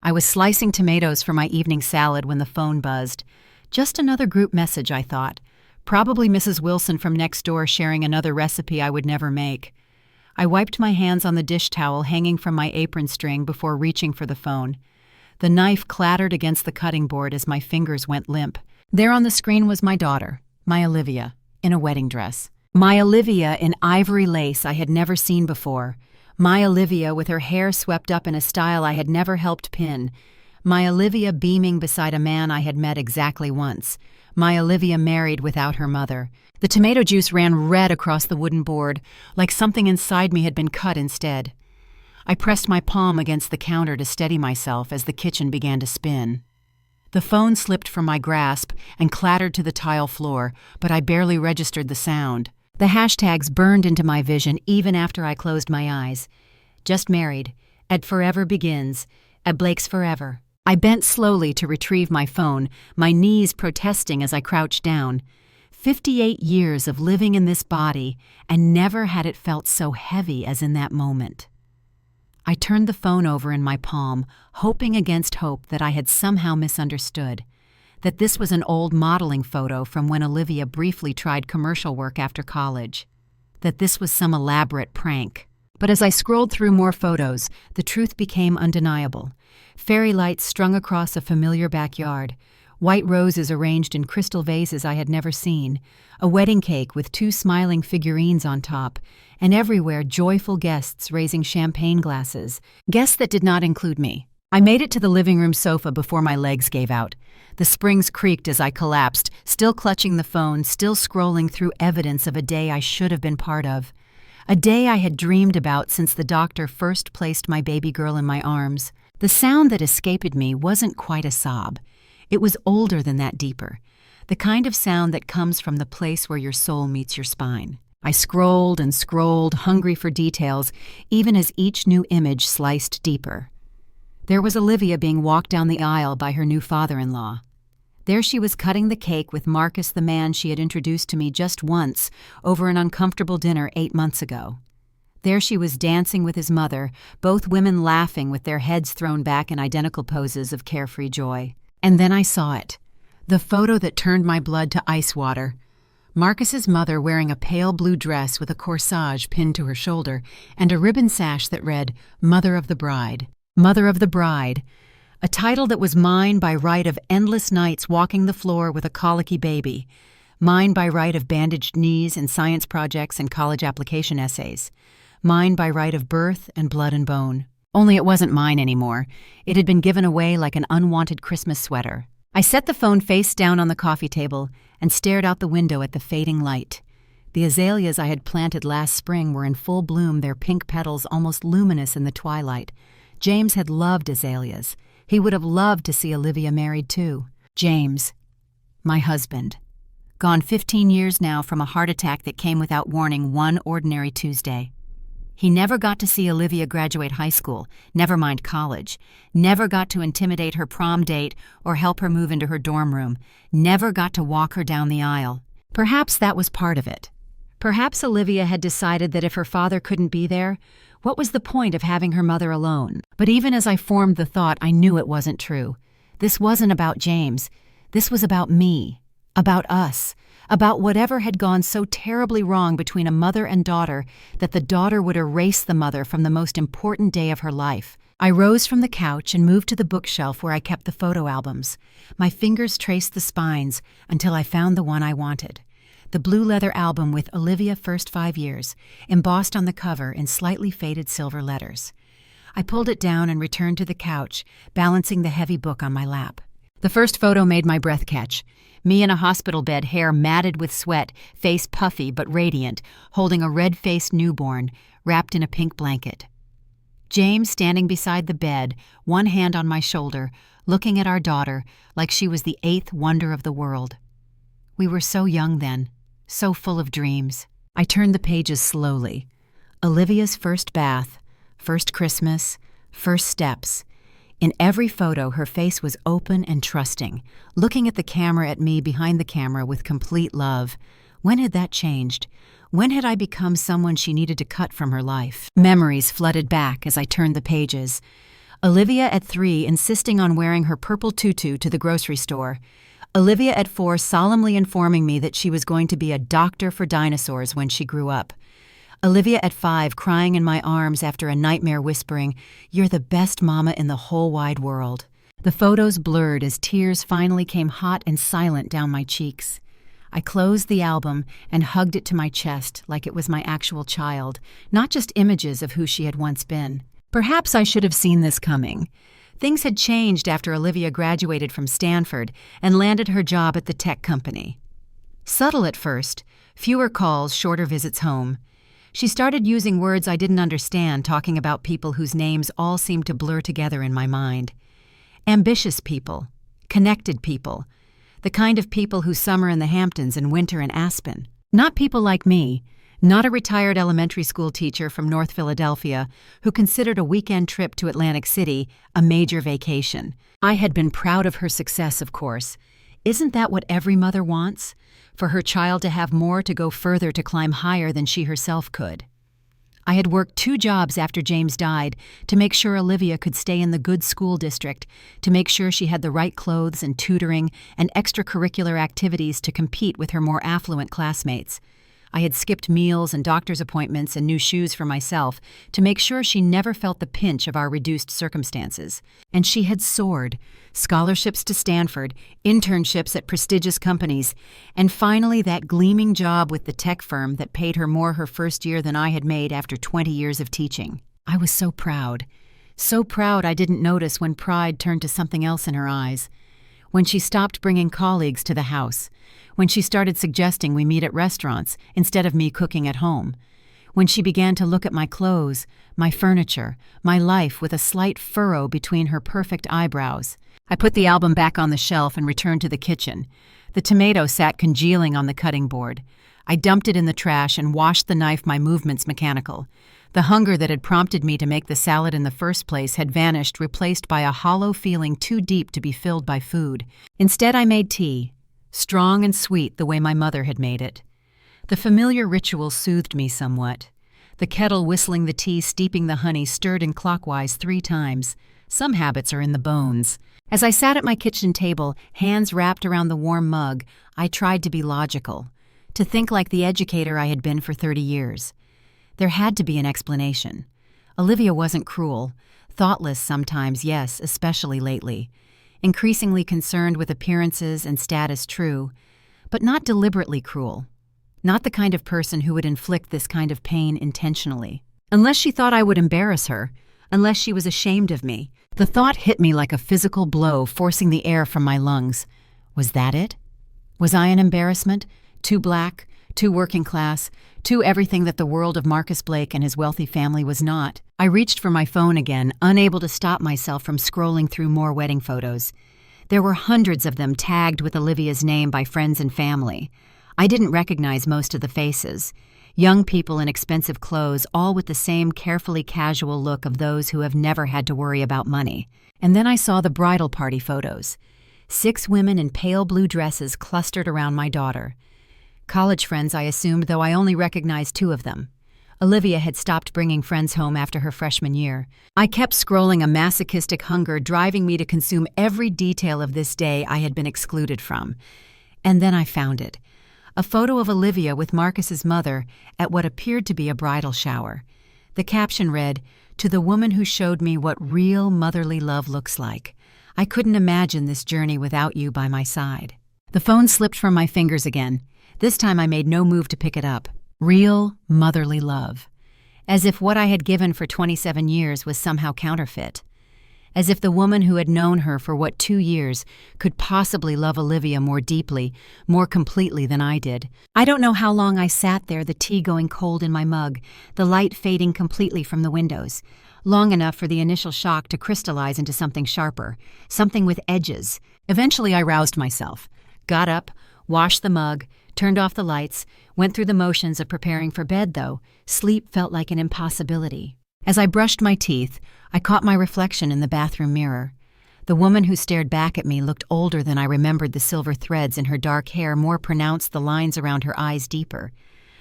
I was slicing tomatoes for my evening salad when the phone buzzed. Just another group message, I thought. Probably Mrs. Wilson from next door sharing another recipe I would never make. I wiped my hands on the dish towel hanging from my apron string before reaching for the phone. The knife clattered against the cutting board as my fingers went limp. There on the screen was my daughter, my Olivia, in a wedding dress. My Olivia in ivory lace I had never seen before. My Olivia with her hair swept up in a style I had never helped pin. My Olivia beaming beside a man I had met exactly once. My Olivia married without her mother. The tomato juice ran red across the wooden board, like something inside me had been cut instead. I pressed my palm against the counter to steady myself as the kitchen began to spin. The phone slipped from my grasp and clattered to the tile floor, but I barely registered the sound. The hashtags burned into my vision even after I closed my eyes. Just married. At Forever Begins. At Blake's Forever. I bent slowly to retrieve my phone, my knees protesting as I crouched down. 58 years of living in this body, and never had it felt so heavy as in that moment. I turned the phone over in my palm, hoping against hope that I had somehow misunderstood, that this was an old modeling photo from when Olivia briefly tried commercial work after college, that this was some elaborate prank. But as I scrolled through more photos, the truth became undeniable. Fairy lights strung across a familiar backyard, white roses arranged in crystal vases I had never seen, a wedding cake with 2 smiling figurines on top, and everywhere joyful guests raising champagne glasses, guests that did not include me. I made it to the living room sofa before my legs gave out. The springs creaked as I collapsed, still clutching the phone, still scrolling through evidence of a day I should have been part of. A day I had dreamed about since the doctor first placed my baby girl in my arms. The sound that escaped me wasn't quite a sob. It was older than that, deeper. The kind of sound that comes from the place where your soul meets your spine. I scrolled and scrolled, hungry for details, even as each new image sliced deeper. There was Olivia being walked down the aisle by her new father-in-law. There she was cutting the cake with Marcus, the man she had introduced to me just once over an uncomfortable dinner 8 months ago. There she was dancing with his mother, both women laughing with their heads thrown back in identical poses of carefree joy. And then I saw it, the photo that turned my blood to ice water. Marcus's mother wearing a pale blue dress with a corsage pinned to her shoulder and a ribbon sash that read, "Mother of the Bride." Mother of the Bride, a title that was mine by right of endless nights walking the floor with a colicky baby, mine by right of bandaged knees and science projects and college application essays, mine by right of birth and blood and bone. Only it wasn't mine anymore. It had been given away like an unwanted Christmas sweater. I set the phone face down on the coffee table and stared out the window at the fading light. The azaleas I had planted last spring were in full bloom, their pink petals almost luminous in the twilight. James had loved azaleas. He would have loved to see Olivia married too. James, my husband. Gone 15 years now from a heart attack that came without warning one ordinary Tuesday. He never got to see Olivia graduate high school, never mind college, never got to intimidate her prom date or help her move into her dorm room, never got to walk her down the aisle. Perhaps that was part of it. Perhaps Olivia had decided that if her father couldn't be there, what was the point of having her mother alone? But even as I formed the thought, I knew it wasn't true. This wasn't about James. This was about me, about us, about whatever had gone so terribly wrong between a mother and daughter that the daughter would erase the mother from the most important day of her life. I rose from the couch and moved to the bookshelf where I kept the photo albums. My fingers traced the spines until I found the one I wanted. The blue leather album with Olivia First 5 Years, embossed on the cover in slightly faded silver letters. I pulled it down and returned to the couch, balancing the heavy book on my lap. The first photo made my breath catch. Me in a hospital bed, hair matted with sweat, face puffy but radiant, holding a red-faced newborn, wrapped in a pink blanket. James standing beside the bed, one hand on my shoulder, looking at our daughter like she was the 8th wonder of the world. We were so young then, so full of dreams. I turned the pages slowly. Olivia's first bath, first Christmas, first steps. In every photo, her face was open and trusting, looking at the camera, at me behind the camera with complete love. When had that changed? When had I become someone she needed to cut from her life? Memories flooded back as I turned the pages. Olivia at 3 insisting on wearing her purple tutu to the grocery store. Olivia at 4 solemnly informing me that she was going to be a doctor for dinosaurs when she grew up. Olivia at 5 crying in my arms after a nightmare whispering, "You're the best mama in the whole wide world." The photos blurred as tears finally came hot and silent down my cheeks. I closed the album and hugged it to my chest like it was my actual child, not just images of who she had once been. Perhaps I should have seen this coming. Things had changed after Olivia graduated from Stanford and landed her job at the tech company. Subtle at first, fewer calls, shorter visits home. She started using words I didn't understand, talking about people whose names all seemed to blur together in my mind. Ambitious people, connected people, the kind of people who summer in the Hamptons and winter in Aspen. Not people like me, not a retired elementary school teacher from North Philadelphia who considered a weekend trip to Atlantic City a major vacation. I had been proud of her success, of course. Isn't that what every mother wants? For her child to have more, to go further, to climb higher than she herself could. I had worked 2 jobs after James died to make sure Olivia could stay in the good school district, to make sure she had the right clothes and tutoring and extracurricular activities to compete with her more affluent classmates. I had skipped meals and doctor's appointments and new shoes for myself to make sure she never felt the pinch of our reduced circumstances. And she had soared. Scholarships to Stanford, internships at prestigious companies, and finally that gleaming job with the tech firm that paid her more her first year than I had made after 20 years of teaching. I was so proud. So proud I didn't notice when pride turned to something else in her eyes. When she stopped bringing colleagues to the house. When she started suggesting we meet at restaurants instead of me cooking at home. When she began to look at my clothes, my furniture, my life with a slight furrow between her perfect eyebrows. I put the album back on the shelf and returned to the kitchen. The tomato sat congealing on the cutting board. I dumped it in the trash and washed the knife, my movements mechanical. The hunger that had prompted me to make the salad in the first place had vanished, replaced by a hollow feeling too deep to be filled by food. Instead, I made tea, strong and sweet the way my mother had made it. The familiar ritual soothed me somewhat. The kettle whistling the tea, steeping the honey, stirred in clockwise 3 times. Some habits are in the bones. As I sat at my kitchen table, hands wrapped around the warm mug, I tried to be logical, to think like the educator I had been for 30 years. There had to be an explanation. Olivia wasn't cruel, thoughtless sometimes, yes, especially lately, increasingly concerned with appearances and status, true, but not deliberately cruel. Not the kind of person who would inflict this kind of pain intentionally. Unless she thought I would embarrass her, unless she was ashamed of me. The thought hit me like a physical blow, forcing the air from my lungs. Was that it? Was I an embarrassment? Too black, too working class, too everything that the world of Marcus Blake and his wealthy family was not. I reached for my phone again, unable to stop myself from scrolling through more wedding photos. There were hundreds of them tagged with Olivia's name by friends and family. I didn't recognize most of the faces. Young people in expensive clothes, all with the same carefully casual look of those who have never had to worry about money. And then I saw the bridal party photos. 6 women in pale blue dresses clustered around my daughter. College friends, I assumed, though I only recognized 2 of them. Olivia had stopped bringing friends home after her freshman year. I kept scrolling, a masochistic hunger driving me to consume every detail of this day I had been excluded from. And then I found it. A photo of Olivia with Marcus's mother at what appeared to be a bridal shower. The caption read, "To the woman who showed me what real motherly love looks like. I couldn't imagine this journey without you by my side." The phone slipped from my fingers again. This time I made no move to pick it up. Real motherly love. As if what I had given for 27 years was somehow counterfeit. As if the woman who had known her for 2 years could possibly love Olivia more deeply, more completely than I did. I don't know how long I sat there, the tea going cold in my mug, the light fading completely from the windows. Long enough for the initial shock to crystallize into something sharper, something with edges. Eventually I roused myself, got up, washed the mug, turned off the lights, went through the motions of preparing for bed, though sleep felt like an impossibility. As I brushed my teeth, I caught my reflection in the bathroom mirror. The woman who stared back at me looked older than I remembered, the silver threads in her dark hair more pronounced, the lines around her eyes deeper.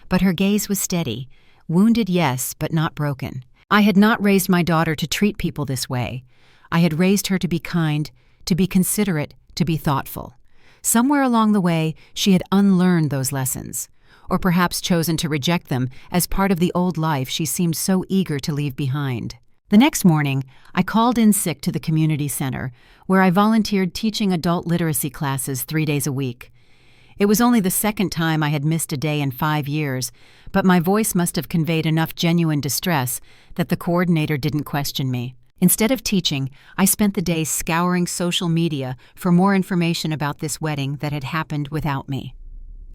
But her gaze was steady. Wounded, yes, but not broken. I had not raised my daughter to treat people this way. I had raised her to be kind, to be considerate, to be thoughtful. Somewhere along the way, she had unlearned those lessons, or perhaps chosen to reject them as part of the old life she seemed so eager to leave behind. The next morning, I called in sick to the community center, where I volunteered teaching adult literacy classes 3 days a week. It was only the second time I had missed a day in 5 years, but my voice must have conveyed enough genuine distress that the coordinator didn't question me. Instead of teaching, I spent the day scouring social media for more information about this wedding that had happened without me.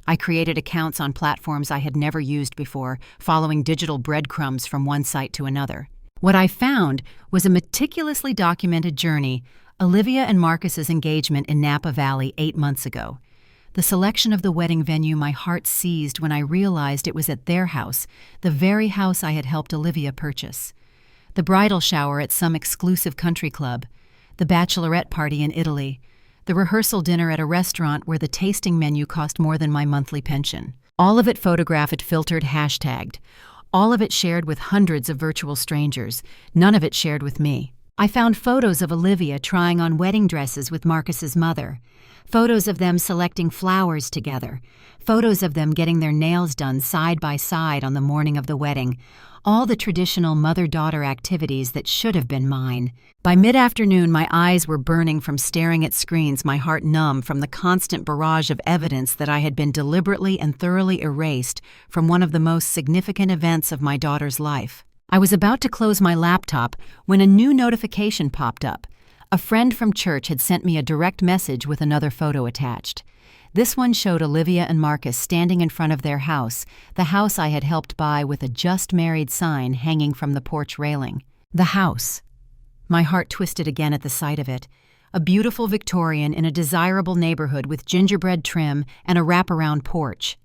I created accounts on platforms I had never used before, following digital breadcrumbs from one site to another. What I found was a meticulously documented journey, Olivia and Marcus's engagement in Napa Valley 8 months ago. The selection of the wedding venue my heart seized when I realized it was at their house, the very house I had helped Olivia purchase. The bridal shower at some exclusive country club, the bachelorette party in Italy, the rehearsal dinner at a restaurant where the tasting menu cost more than my monthly pension. All of it photographed, filtered, hashtagged. All of it shared with hundreds of virtual strangers, none of it shared with me. I found photos of Olivia trying on wedding dresses with Marcus's mother, photos of them selecting flowers together, photos of them getting their nails done side by side on the morning of the wedding, all the traditional mother-daughter activities that should have been mine. By mid-afternoon, my eyes were burning from staring at screens, my heart numb from the constant barrage of evidence that I had been deliberately and thoroughly erased from one of the most significant events of my daughter's life. I was about to close my laptop when a new notification popped up. A friend from church had sent me a direct message with another photo attached. This one showed Olivia and Marcus standing in front of their house, the house I had helped buy, with a "Just Married" sign hanging from the porch railing. The house. My heart twisted again at the sight of it. A beautiful Victorian in a desirable neighborhood with gingerbread trim and a wraparound porch.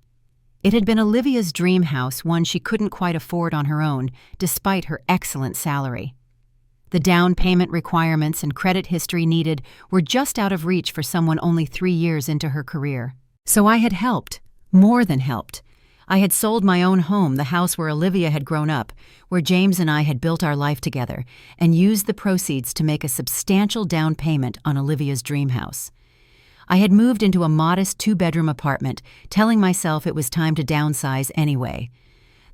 It had been Olivia's dream house, one she couldn't quite afford on her own, despite her excellent salary. The down payment requirements and credit history needed were just out of reach for someone only 3 years into her career. So I had helped, more than helped. I had sold my own home, the house where Olivia had grown up, where James and I had built our life together, and used the proceeds to make a substantial down payment on Olivia's dream house. I had moved into a modest 2-bedroom apartment, telling myself it was time to downsize anyway.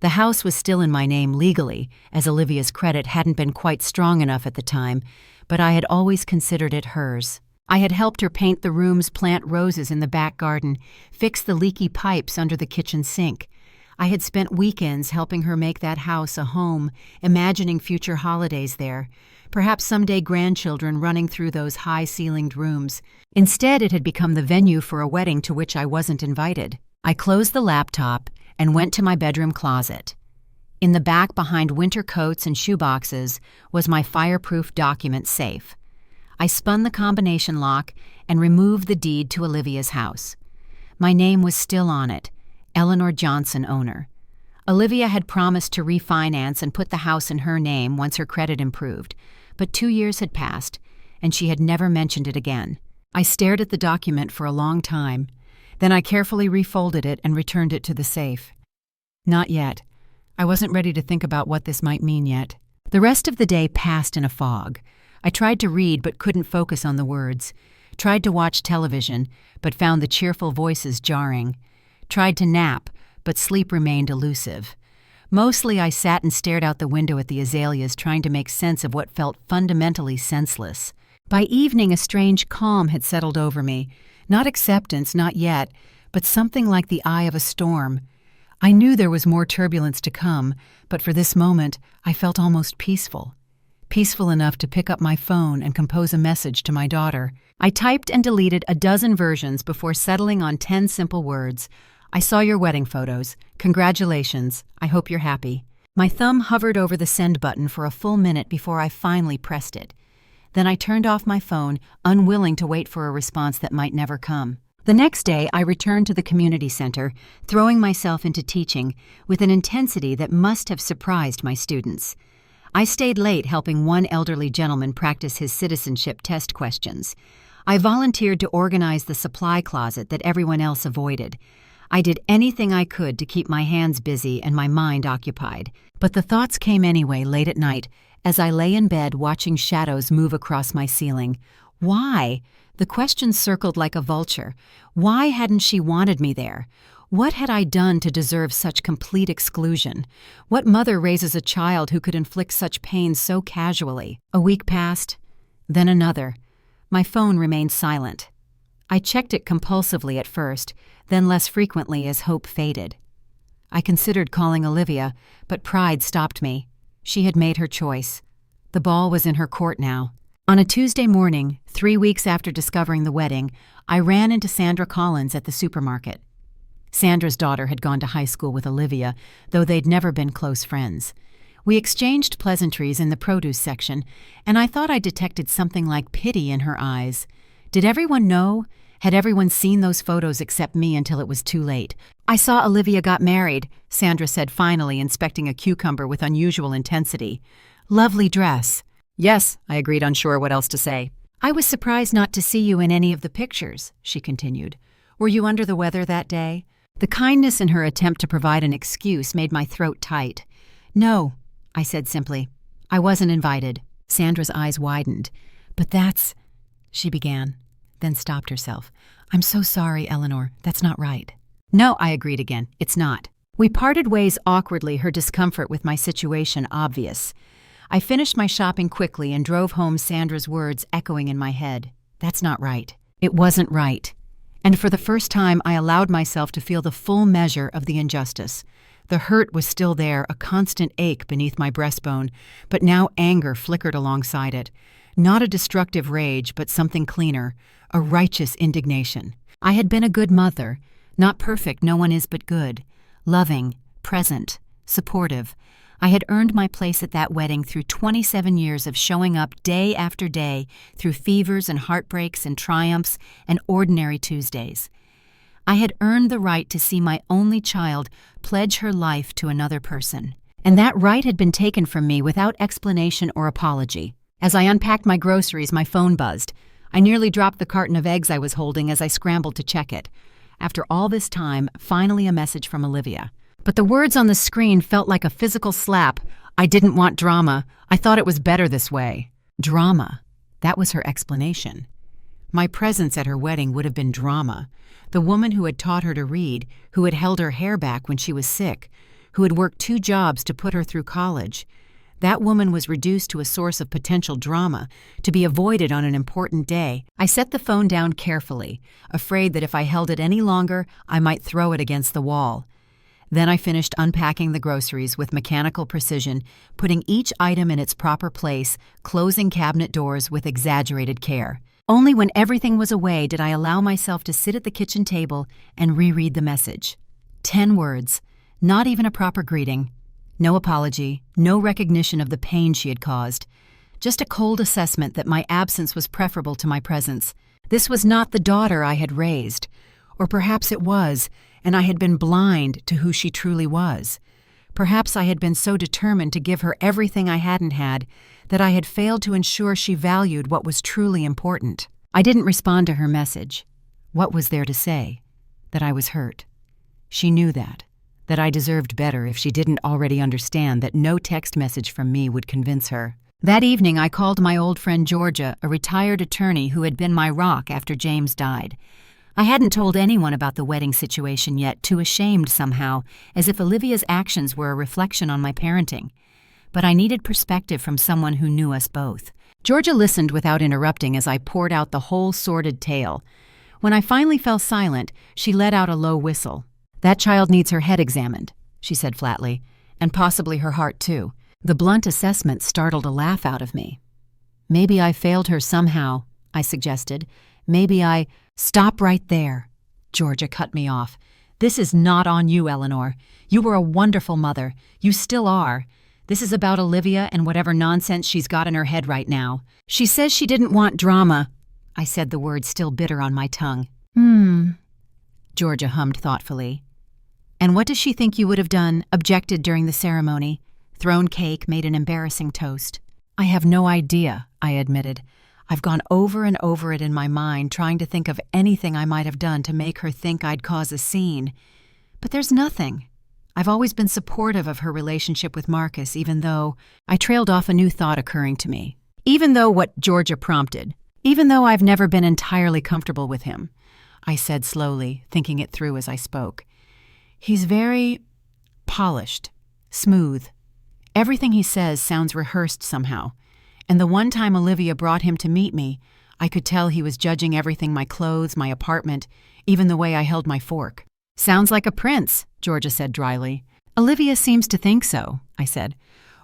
The house was still in my name legally, as Olivia's credit hadn't been quite strong enough at the time, but I had always considered it hers. I had helped her paint the rooms, plant roses in the back garden, fix the leaky pipes under the kitchen sink. I had spent weekends helping her make that house a home, imagining future holidays there, perhaps someday grandchildren running through those high-ceilinged rooms. Instead, it had become the venue for a wedding to which I wasn't invited. I closed the laptop and went to my bedroom closet. In the back, behind winter coats and shoeboxes, was my fireproof document safe. I spun the combination lock and removed the deed to Olivia's house. My name was still on it, Eleanor Johnson, owner. Olivia had promised to refinance and put the house in her name once her credit improved, but 2 years had passed, and she had never mentioned it again. I stared at the document for a long time. Then I carefully refolded it and returned it to the safe. Not yet. I wasn't ready to think about what this might mean yet. The rest of the day passed in a fog. I tried to read but couldn't focus on the words. Tried to watch television, but found the cheerful voices jarring. Tried to nap, but sleep remained elusive. Mostly I sat and stared out the window at the azaleas, trying to make sense of what felt fundamentally senseless. By evening, a strange calm had settled over me. Not acceptance, not yet, but something like the eye of a storm. I knew there was more turbulence to come, but for this moment, I felt almost peaceful. Peaceful enough to pick up my phone and compose a message to my daughter. I typed and deleted a dozen versions before settling on 10 simple words. I saw your wedding photos. Congratulations. I hope you're happy. My thumb hovered over the send button for a full minute before I finally pressed it. Then I turned off my phone, unwilling to wait for a response that might never come. The next day, I returned to the community center, throwing myself into teaching with an intensity that must have surprised my students. I stayed late helping one elderly gentleman practice his citizenship test questions. I volunteered to organize the supply closet that everyone else avoided. I did anything I could to keep my hands busy and my mind occupied. But the thoughts came anyway late at night as I lay in bed watching shadows move across my ceiling. Why? The question circled like a vulture. Why hadn't she wanted me there? What had I done to deserve such complete exclusion? What mother raises a child who could inflict such pain so casually? A week passed, then another. My phone remained silent. I checked it compulsively at first, then less frequently as hope faded. I considered calling Olivia, but pride stopped me. She had made her choice. The ball was in her court now. On a Tuesday morning, 3 weeks after discovering the wedding, I ran into Sandra Collins at the supermarket. Sandra's daughter had gone to high school with Olivia, though they'd never been close friends. We exchanged pleasantries in the produce section, and I thought I detected something like pity in her eyes. Did everyone know? Had everyone seen those photos except me until it was too late? "I saw Olivia got married," Sandra said finally, inspecting a cucumber with unusual intensity. "Lovely dress." "Yes," I agreed, unsure what else to say. "I was surprised not to see you in any of the pictures," she continued. "Were you under the weather that day?" The kindness in her attempt to provide an excuse made my throat tight. "No," I said simply. "I wasn't invited." Sandra's eyes widened. "But that's—" she began, then stopped herself. "I'm so sorry, Eleanor. That's not right." "No," I agreed again. "It's not." We parted ways awkwardly, her discomfort with my situation obvious. I finished my shopping quickly and drove home, Sandra's words echoing in my head. That's not right. It wasn't right. And for the first time, I allowed myself to feel the full measure of the injustice. The hurt was still there, a constant ache beneath my breastbone, but now anger flickered alongside it. Not a destructive rage, but something cleaner, a righteous indignation. I had been a good mother. Not perfect, no one is but good. Loving, present, supportive. I had earned my place at that wedding through 27 years of showing up day after day through fevers and heartbreaks and triumphs and ordinary Tuesdays. I had earned the right to see my only child pledge her life to another person. And that right had been taken from me without explanation or apology. As I unpacked my groceries, my phone buzzed. I nearly dropped the carton of eggs I was holding as I scrambled to check it. After all this time, finally a message from Olivia. But the words on the screen felt like a physical slap. "I didn't want drama. I thought it was better this way." Drama. That was her explanation. My presence at her wedding would have been drama. The woman who had taught her to read, who had held her hair back when she was sick, who had worked 2 jobs to put her through college. That woman was reduced to a source of potential drama, to be avoided on an important day. I set the phone down carefully, afraid that if I held it any longer, I might throw it against the wall. Then I finished unpacking the groceries with mechanical precision, putting each item in its proper place, closing cabinet doors with exaggerated care. Only when everything was away did I allow myself to sit at the kitchen table and reread the message. 10 words, not even a proper greeting. No apology, no recognition of the pain she had caused. Just a cold assessment that my absence was preferable to my presence. This was not the daughter I had raised. Or perhaps it was, and I had been blind to who she truly was. Perhaps I had been so determined to give her everything I hadn't had that I had failed to ensure she valued what was truly important. I didn't respond to her message. What was there to say? That I was hurt. She knew that I deserved better if she didn't already understand that no text message from me would convince her. That evening I called my old friend Georgia, a retired attorney who had been my rock after James died. I hadn't told anyone about the wedding situation yet, too ashamed somehow, as if Olivia's actions were a reflection on my parenting. But I needed perspective from someone who knew us both. Georgia listened without interrupting as I poured out the whole sordid tale. When I finally fell silent, she let out a low whistle. "That child needs her head examined," she said flatly, "and possibly her heart too." The blunt assessment startled a laugh out of me. "Maybe I failed her somehow," I suggested. "Maybe I—" "Stop right there," Georgia cut me off. "This is not on you, Eleanor. You were a wonderful mother. You still are. This is about Olivia and whatever nonsense she's got in her head right now. She says she didn't want drama." I said the word still bitter on my tongue. Georgia hummed thoughtfully. "And what does she think you would have done, objected during the ceremony? Thrown cake, made an embarrassing toast?" "I have no idea," I admitted. "I've gone over and over it in my mind, trying to think of anything I might have done to make her think I'd cause a scene. But there's nothing. I've always been supportive of her relationship with Marcus, even though I trailed off, a new thought occurring to me. Even though what Georgia prompted. Even though I've never been entirely comfortable with him, I said slowly, thinking it through as I spoke. He's very polished, smooth. Everything he says sounds rehearsed somehow. And the one time Olivia brought him to meet me, I could tell he was judging everything, my clothes, my apartment, even the way I held my fork. Sounds like a prince, Georgia said dryly. Olivia seems to think so, I said.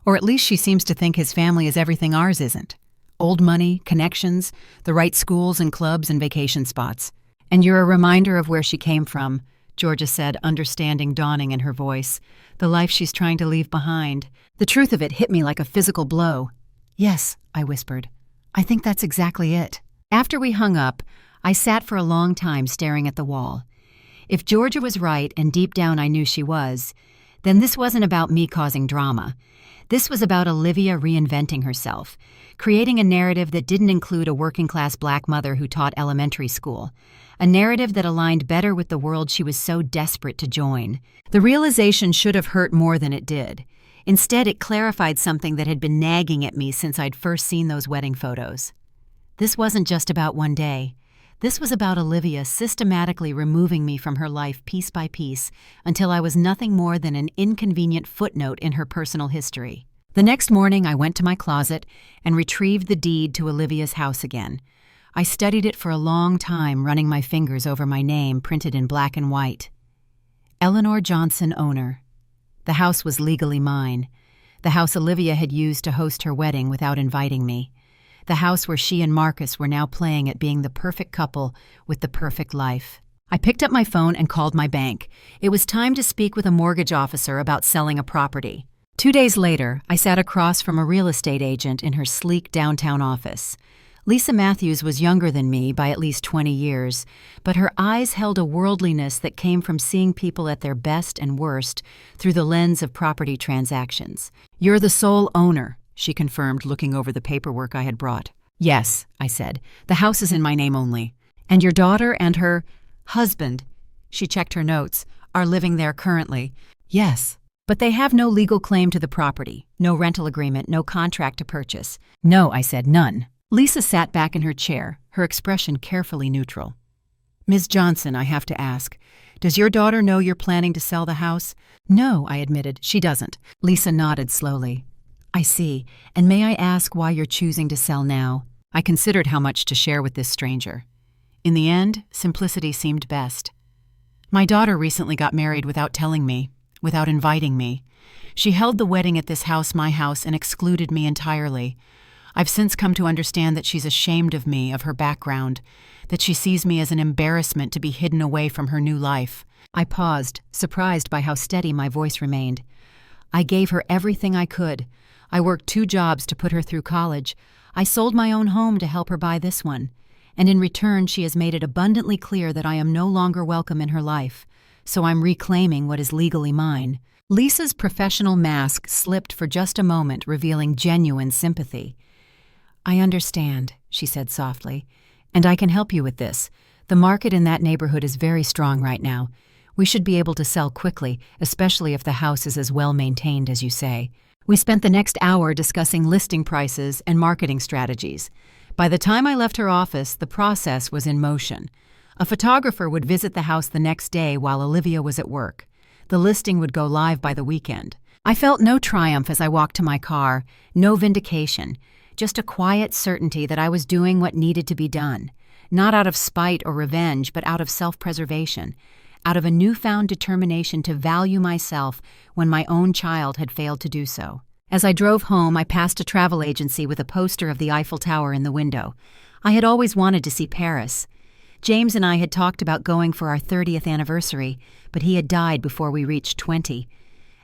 Or at least she seems to think his family is everything ours isn't. Old money, connections, the right schools and clubs and vacation spots. And you're a reminder of where she came from, Georgia said, understanding dawning in her voice. The life she's trying to leave behind. The truth of it hit me like a physical blow. Yes, I whispered. I think that's exactly it. After we hung up, I sat for a long time staring at the wall. If Georgia was right, and deep down I knew she was, then this wasn't about me causing drama. This was about Olivia reinventing herself, creating a narrative that didn't include a working-class black mother who taught elementary school, a narrative that aligned better with the world she was so desperate to join. The realization should have hurt more than it did. Instead, it clarified something that had been nagging at me since I'd first seen those wedding photos. This wasn't just about one day. This was about Olivia systematically removing me from her life piece by piece until I was nothing more than an inconvenient footnote in her personal history. The next morning, I went to my closet and retrieved the deed to Olivia's house again. I studied it for a long time, running my fingers over my name printed in black and white. Eleanor Johnson, owner. The house was legally mine. The house Olivia had used to host her wedding without inviting me. The house where she and Marcus were now playing at being the perfect couple with the perfect life. I picked up my phone and called my bank. It was time to speak with a mortgage officer about selling a property. 2 days later, I sat across from a real estate agent in her sleek downtown office. Lisa Matthews was younger than me by at least 20 years, but her eyes held a worldliness that came from seeing people at their best and worst through the lens of property transactions. "You're the sole owner," she confirmed, looking over the paperwork I had brought. "Yes," I said. "The house is in my name only. And your daughter and her husband," she checked her notes, "are living there currently." "Yes." "But they have no legal claim to the property, no rental agreement, no contract to purchase." "No," I said, "none." Lisa sat back in her chair, her expression carefully neutral. "Ms. Johnson, I have to ask, does your daughter know you're planning to sell the house?" "No," I admitted, "she doesn't." Lisa nodded slowly. "I see. And may I ask why you're choosing to sell now?" I considered how much to share with this stranger. In the end, simplicity seemed best. "My daughter recently got married without telling me, without inviting me. She held the wedding at this house, my house, and excluded me entirely. I've since come to understand that she's ashamed of me, of her background, that she sees me as an embarrassment to be hidden away from her new life." I paused, surprised by how steady my voice remained. "I gave her everything I could. I worked 2 jobs to put her through college. I sold my own home to help her buy this one. And in return, she has made it abundantly clear that I am no longer welcome in her life. So I'm reclaiming what is legally mine." Lisa's professional mask slipped for just a moment, revealing genuine sympathy. "I understand," she said softly, "and I can help you with this. The market in that neighborhood is very strong right now. We should be able to sell quickly, especially if the house is as well maintained as you say." We spent the next hour discussing listing prices and marketing strategies. By the time I left her office, the process was in motion. A photographer would visit the house the next day while Olivia was at work. The listing would go live by the weekend. I felt no triumph as I walked to my car, no vindication. Just a quiet certainty that I was doing what needed to be done, not out of spite or revenge, but out of self-preservation, out of a newfound determination to value myself when my own child had failed to do so. As I drove home, I passed a travel agency with a poster of the Eiffel Tower in the window. I had always wanted to see Paris. James and I had talked about going for our 30th anniversary, but he had died before we reached 20.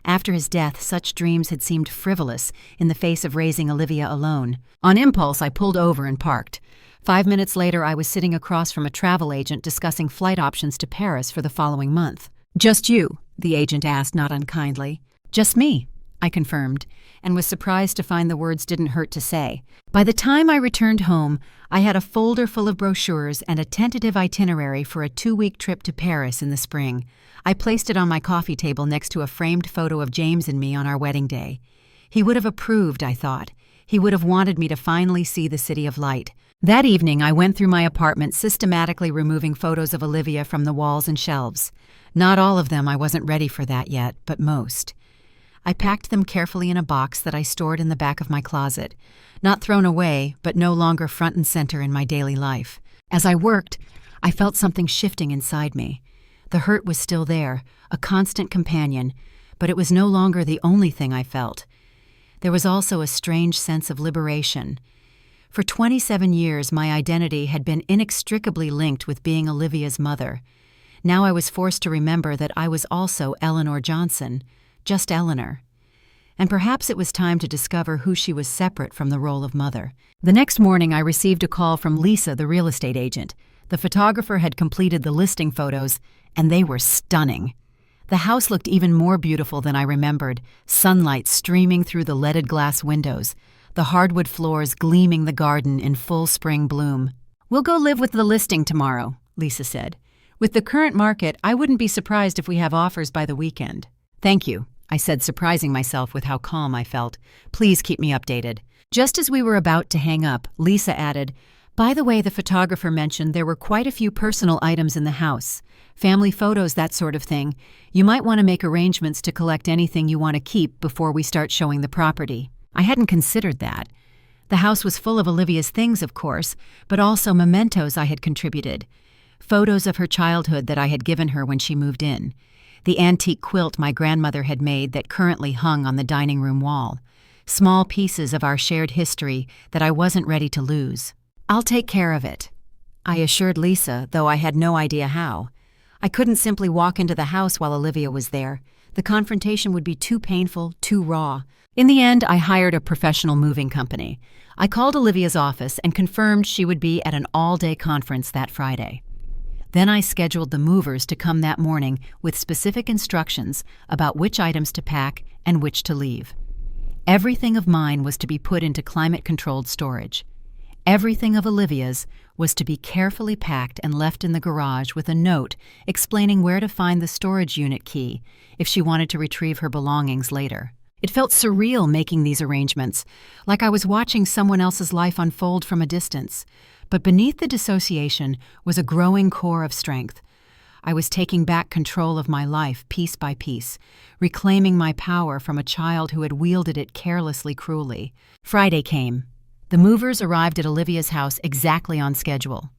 After his death, such dreams had seemed frivolous in the face of raising Olivia alone. On impulse, I pulled over and parked. 5 minutes later, I was sitting across from a travel agent discussing flight options to Paris for the following month. "Just you?" the agent asked, not unkindly. "Just me," I confirmed, and was surprised to find the words didn't hurt to say. By the time I returned home, I had a folder full of brochures and a tentative itinerary for a 2-week trip to Paris in the spring. I placed it on my coffee table next to a framed photo of James and me on our wedding day. He would have approved, I thought. He would have wanted me to finally see the city of light. That evening, I went through my apartment systematically removing photos of Olivia from the walls and shelves. Not all of them, I wasn't ready for that yet, but most. I packed them carefully in a box that I stored in the back of my closet, not thrown away, but no longer front and center in my daily life. As I worked, I felt something shifting inside me. The hurt was still there, a constant companion, but it was no longer the only thing I felt. There was also a strange sense of liberation. For 27 years, my identity had been inextricably linked with being Olivia's mother. Now I was forced to remember that I was also Eleanor Johnson, just Eleanor. And perhaps it was time to discover who she was separate from the role of mother. The next morning, I received a call from Lisa, the real estate agent. The photographer had completed the listing photos, and they were stunning. The house looked even more beautiful than I remembered, sunlight streaming through the leaded glass windows, the hardwood floors gleaming the garden in full spring bloom. "We'll go live with the listing tomorrow," Lisa said. "With the current market, I wouldn't be surprised if we have offers by the weekend." "Thank you," I said, surprising myself with how calm I felt. "Please keep me updated." Just as we were about to hang up, Lisa added, "By the way, the photographer mentioned there were quite a few personal items in the house. Family photos, that sort of thing. You might want to make arrangements to collect anything you want to keep before we start showing the property." I hadn't considered that. The house was full of Olivia's things, of course, but also mementos I had contributed. Photos of her childhood that I had given her when she moved in. The antique quilt my grandmother had made that currently hung on the dining room wall. Small pieces of our shared history that I wasn't ready to lose. "I'll take care of it," I assured Lisa, though I had no idea how. I couldn't simply walk into the house while Olivia was there. The confrontation would be too painful, too raw. In the end, I hired a professional moving company. I called Olivia's office and confirmed she would be at an all-day conference that Friday. Then I scheduled the movers to come that morning with specific instructions about which items to pack and which to leave. Everything of mine was to be put into climate-controlled storage. Everything of Olivia's was to be carefully packed and left in the garage with a note explaining where to find the storage unit key if she wanted to retrieve her belongings later. It felt surreal making these arrangements, like I was watching someone else's life unfold from a distance. But beneath the dissociation was a growing core of strength. I was taking back control of my life piece by piece, reclaiming my power from a child who had wielded it carelessly, cruelly. Friday came. The movers arrived at Olivia's house exactly on schedule.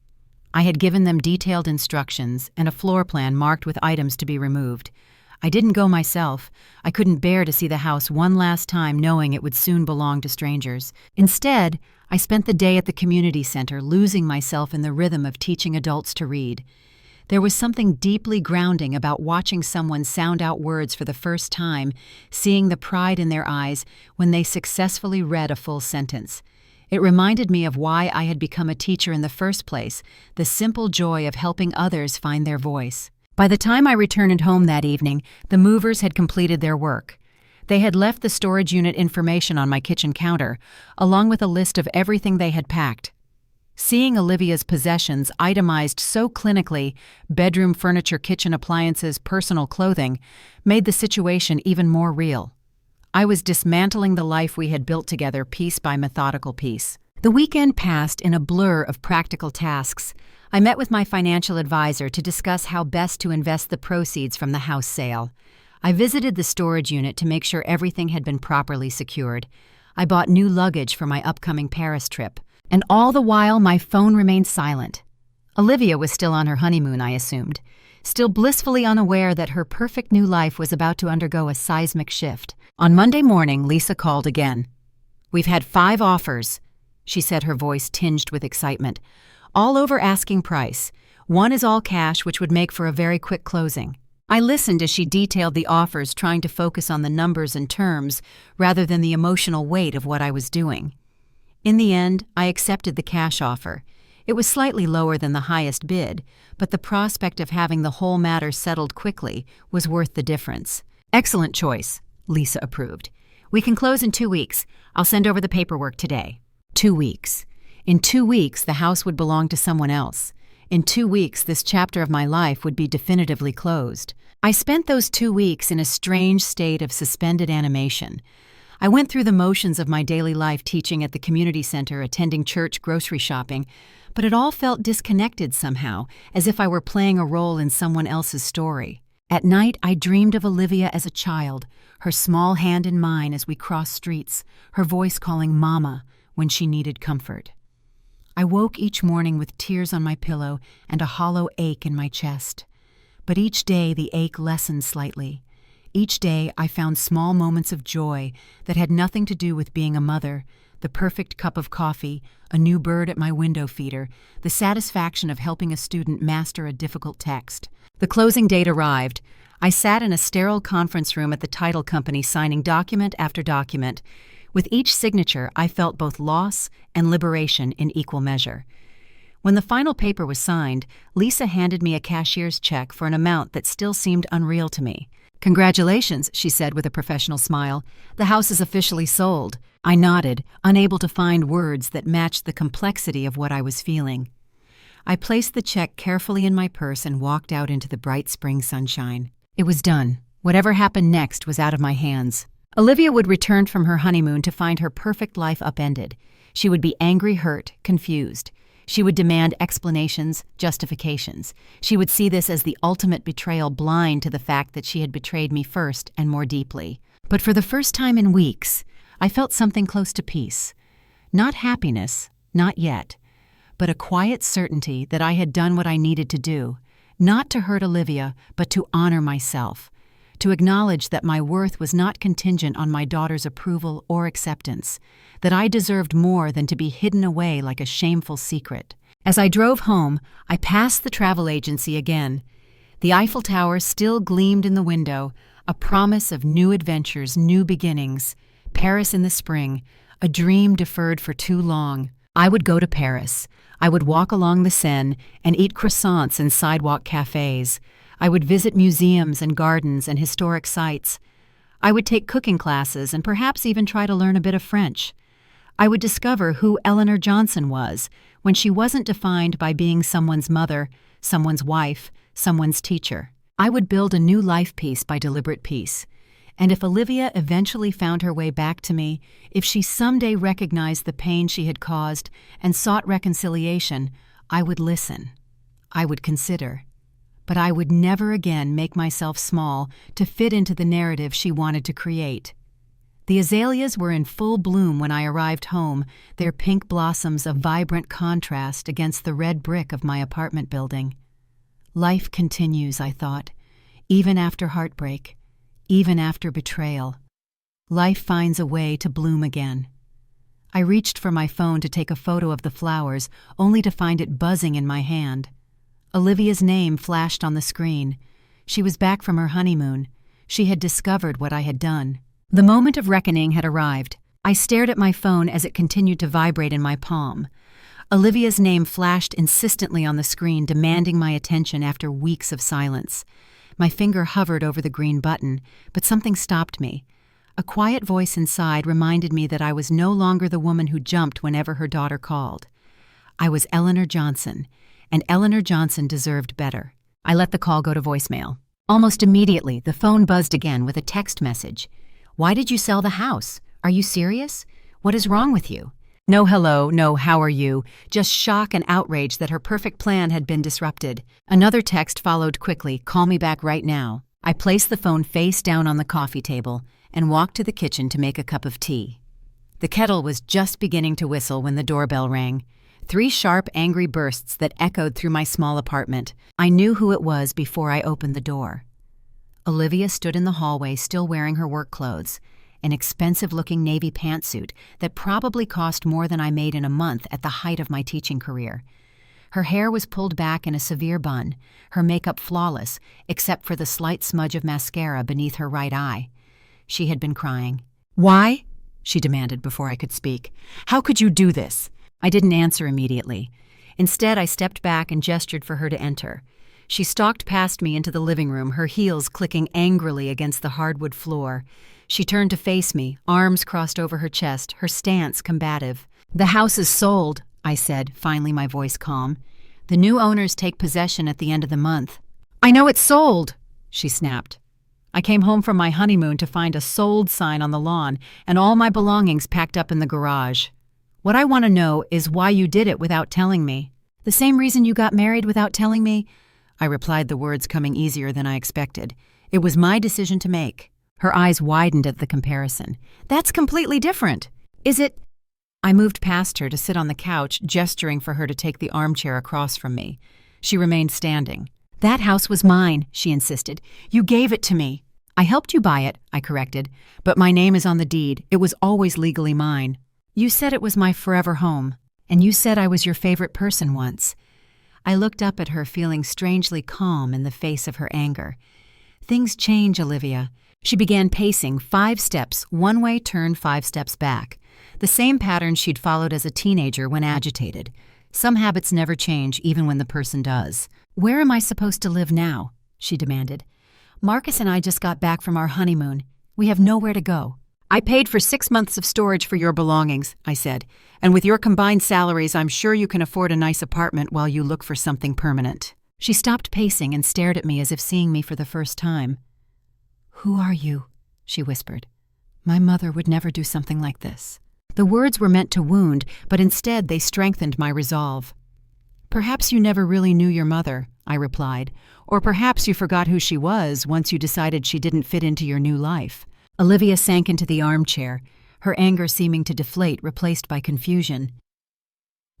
I had given them detailed instructions and a floor plan marked with items to be removed. I didn't go myself. I couldn't bear to see the house one last time knowing it would soon belong to strangers. Instead, I spent the day at the community center losing myself in the rhythm of teaching adults to read. There was something deeply grounding about watching someone sound out words for the first time, seeing the pride in their eyes when they successfully read a full sentence. It reminded me of why I had become a teacher in the first place, the simple joy of helping others find their voice. By the time I returned home that evening, the movers had completed their work. They had left the storage unit information on my kitchen counter, along with a list of everything they had packed. Seeing Olivia's possessions itemized so clinically, bedroom furniture, kitchen appliances, personal clothing, made the situation even more real. I was dismantling the life we had built together piece by methodical piece. The weekend passed in a blur of practical tasks. I met with my financial advisor to discuss how best to invest the proceeds from the house sale. I visited the storage unit to make sure everything had been properly secured. I bought new luggage for my upcoming Paris trip. And all the while, my phone remained silent. Olivia was still on her honeymoon, I assumed, still blissfully unaware that her perfect new life was about to undergo a seismic shift. On Monday morning, Lisa called again. "We've had 5 offers," she said, her voice tinged with excitement. "All over asking price. One is all cash, which would make for a very quick closing." I listened as she detailed the offers, trying to focus on the numbers and terms rather than the emotional weight of what I was doing. In the end, I accepted the cash offer. It was slightly lower than the highest bid, but the prospect of having the whole matter settled quickly was worth the difference. "Excellent choice," Lisa approved. We can close in 2 weeks. I'll send over the paperwork today. 2 weeks. In 2 weeks, the house would belong to someone else. In 2 weeks, this chapter of my life would be definitively closed. I spent those 2 weeks in a strange state of suspended animation. I went through the motions of my daily life, teaching at the community center, attending church, grocery shopping, but it all felt disconnected somehow, as if I were playing a role in someone else's story. At night, I dreamed of Olivia as a child, her small hand in mine as we crossed streets, her voice calling Mama when she needed comfort. I woke each morning with tears on my pillow and a hollow ache in my chest. But each day the ache lessened slightly. Each day I found small moments of joy that had nothing to do with being a mother, the perfect cup of coffee, a new bird at my window feeder, the satisfaction of helping a student master a difficult text. The closing date arrived. I sat in a sterile conference room at the title company signing document after document. With each signature, I felt both loss and liberation in equal measure. When the final paper was signed, Lisa handed me a cashier's check for an amount that still seemed unreal to me. "Congratulations," she said with a professional smile. "The house is officially sold." I nodded, unable to find words that matched the complexity of what I was feeling. I placed the check carefully in my purse and walked out into the bright spring sunshine. It was done. Whatever happened next was out of my hands. Olivia would return from her honeymoon to find her perfect life upended. She would be angry, hurt, confused. She would demand explanations, justifications. She would see this as the ultimate betrayal, blind to the fact that she had betrayed me first and more deeply. But for the first time in weeks, I felt something close to peace. Not happiness, not yet, but a quiet certainty that I had done what I needed to do, not to hurt Olivia, but to honor myself, to acknowledge that my worth was not contingent on my daughter's approval or acceptance, that I deserved more than to be hidden away like a shameful secret. As I drove home, I passed the travel agency again. The Eiffel Tower still gleamed in the window, a promise of new adventures, new beginnings. Paris in the spring, a dream deferred for too long. I would go to Paris. I would walk along the Seine and eat croissants in sidewalk cafes. I would visit museums and gardens and historic sites. I would take cooking classes and perhaps even try to learn a bit of French. I would discover who Eleanor Johnson was when she wasn't defined by being someone's mother, someone's wife, someone's teacher. I would build a new life piece by deliberate piece. And if Olivia eventually found her way back to me, if she someday recognized the pain she had caused and sought reconciliation, I would listen. I would consider. But I would never again make myself small to fit into the narrative she wanted to create. The azaleas were in full bloom when I arrived home, their pink blossoms a vibrant contrast against the red brick of my apartment building. Life continues, I thought, even after heartbreak, even after betrayal. Life finds a way to bloom again. I reached for my phone to take a photo of the flowers, only to find it buzzing in my hand. Olivia's name flashed on the screen. She was back from her honeymoon. She had discovered what I had done. The moment of reckoning had arrived. I stared at my phone as it continued to vibrate in my palm. Olivia's name flashed insistently on the screen, demanding my attention after weeks of silence. My finger hovered over the green button, but something stopped me. A quiet voice inside reminded me that I was no longer the woman who jumped whenever her daughter called. I was Eleanor Johnson, and Eleanor Johnson deserved better. I let the call go to voicemail. Almost immediately, the phone buzzed again with a text message. "Why did you sell the house? Are you serious? What is wrong with you?" No hello, no how are you, just shock and outrage that her perfect plan had been disrupted. Another text followed quickly, "Call me back right now." I placed the phone face down on the coffee table and walked to the kitchen to make a cup of tea. The kettle was just beginning to whistle when the doorbell rang. 3 sharp, angry bursts that echoed through my small apartment. I knew who it was before I opened the door. Olivia stood in the hallway, still wearing her work clothes, an expensive-looking navy pantsuit that probably cost more than I made in a month at the height of my teaching career. Her hair was pulled back in a severe bun, her makeup flawless, except for the slight smudge of mascara beneath her right eye. She had been crying. "Why?" she demanded before I could speak. "How could you do this?" I didn't answer immediately. Instead, I stepped back and gestured for her to enter. She stalked past me into the living room, her heels clicking angrily against the hardwood floor. She turned to face me, arms crossed over her chest, her stance combative. "The house is sold," I said, finally my voice calm. "The new owners take possession at the end of the month." "I know it's sold," she snapped. I came home from my honeymoon to find a sold sign on the lawn and all my belongings packed up in the garage. "What I want to know is why you did it without telling me." "The same reason you got married without telling me?" I replied, the words coming easier than I expected. "It was my decision to make." Her eyes widened at the comparison. "That's completely different. Is it—" I moved past her to sit on the couch, gesturing for her to take the armchair across from me. She remained standing. "That house was mine," she insisted. "You gave it to me." "I helped you buy it," I corrected, "but my name is on the deed. It was always legally mine." "You said it was my forever home, and you said I was your favorite person once." I looked up at her, feeling strangely calm in the face of her anger. "Things change, Olivia." She began pacing, 5 steps, one way turn 5 steps back. The same pattern she'd followed as a teenager when agitated. Some habits never change, even when the person does. "Where am I supposed to live now?" she demanded. "Marcus and I just got back from our honeymoon. We have nowhere to go." "I paid for 6 months of storage for your belongings," I said, "and with your combined salaries, I'm sure you can afford a nice apartment while you look for something permanent." She stopped pacing and stared at me as if seeing me for the first time. "Who are you?" she whispered. "My mother would never do something like this." The words were meant to wound, but instead they strengthened my resolve. "Perhaps you never really knew your mother," I replied, "or perhaps you forgot who she was once you decided she didn't fit into your new life." Olivia sank into the armchair, her anger seeming to deflate, replaced by confusion.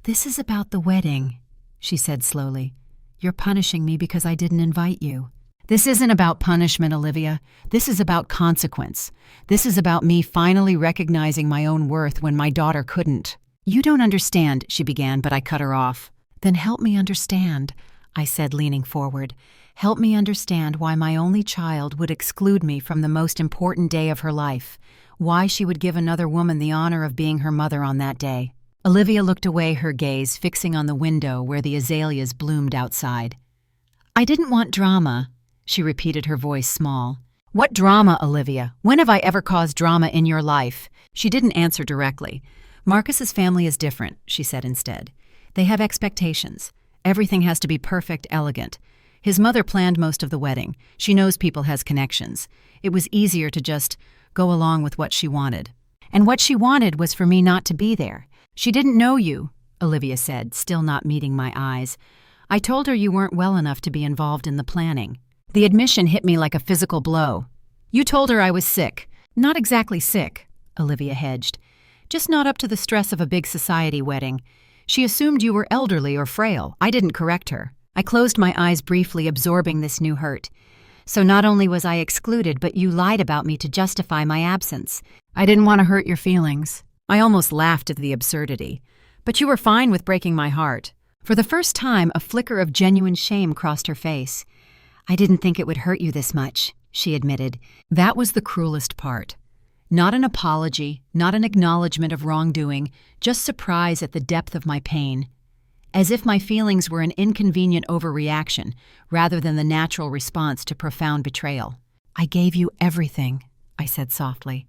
"This is about the wedding," she said slowly. "You're punishing me because I didn't invite you." "This isn't about punishment, Olivia. This is about consequence. This is about me finally recognizing my own worth when my daughter couldn't." "You don't understand," she began, but I cut her off. "Then help me understand," I said, leaning forward. "Help me understand why my only child would exclude me from the most important day of her life, why she would give another woman the honor of being her mother on that day." Olivia looked away, her gaze fixing on the window where the azaleas bloomed outside. "I didn't want drama," she repeated, her voice small. "What drama, Olivia? When have I ever caused drama in your life?" She didn't answer directly. "Marcus's family is different," she said instead. "They have expectations. Everything has to be perfect, elegant. His mother planned most of the wedding. She knows people has connections. It was easier to just go along with what she wanted. And what she wanted was for me not to be there. She didn't know you," Olivia said, still not meeting my eyes. "I told her you weren't well enough to be involved in the planning." The admission hit me like a physical blow. "You told her I was sick." "Not exactly sick," Olivia hedged. "Just not up to the stress of a big society wedding. She assumed you were elderly or frail. I didn't correct her." I closed my eyes briefly, absorbing this new hurt. "So not only was I excluded, but you lied about me to justify my absence." "I didn't want to hurt your feelings." I almost laughed at the absurdity. "But you were fine with breaking my heart." For the first time, a flicker of genuine shame crossed her face. "I didn't think it would hurt you this much," she admitted. That was the cruelest part. Not an apology, not an acknowledgement of wrongdoing, just surprise at the depth of my pain. As if my feelings were an inconvenient overreaction, rather than the natural response to profound betrayal. "I gave you everything," I said softly.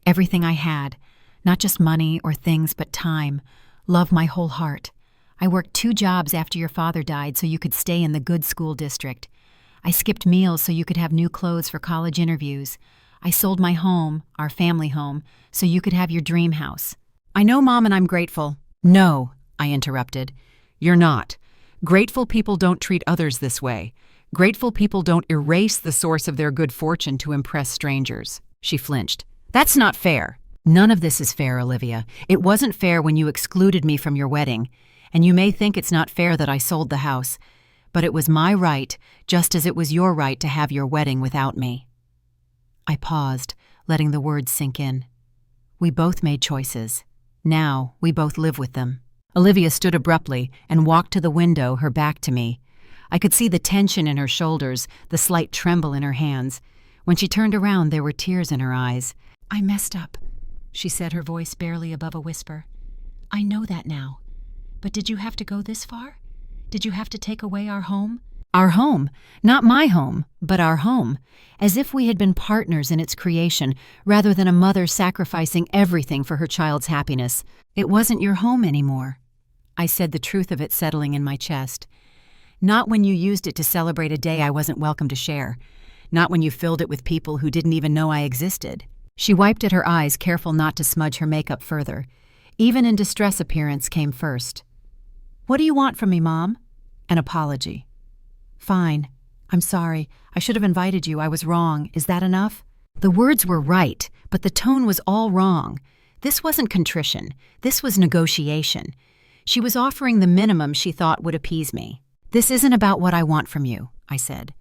"Everything I had. Not just money or things, but time. Love, my whole heart. I worked 2 jobs after your father died so you could stay in the good school district. I skipped meals so you could have new clothes for college interviews. I sold my home, our family home, so you could have your dream house. I know, Mom, and I'm grateful." "No," I interrupted. "You're not. Grateful people don't treat others this way. Grateful people don't erase the source of their good fortune to impress strangers." She flinched. "That's not fair." "None of this is fair, Olivia. It wasn't fair when you excluded me from your wedding. And you may think it's not fair that I sold the house. But it was my right, just as it was your right to have your wedding without me." I paused, letting the words sink in. We both made choices. Now we both live with them. Olivia stood abruptly and walked to the window, her back to me. I could see the tension in her shoulders, the slight tremble in her hands. When she turned around, there were tears in her eyes. "I messed up," she said, her voice barely above a whisper. "I know that now. But did you have to go this far? Did you have to take away our home? Our home, not my home, but our home, as if we had been partners in its creation rather than a mother sacrificing everything for her child's happiness. It wasn't your home anymore. I said, the truth of it settling in my chest. Not when you used it to celebrate a day I wasn't welcome to share. Not when you filled it with people who didn't even know I existed. She wiped at her eyes, careful not to smudge her makeup further. Even in distress, appearance came first. What do you want from me, Mom? An apology. Fine. I'm sorry. I should have invited you. I was wrong. Is that enough? The words were right, but the tone was all wrong. This wasn't contrition. This was negotiation. She was offering the minimum she thought would appease me. This isn't about what I want from you, I said.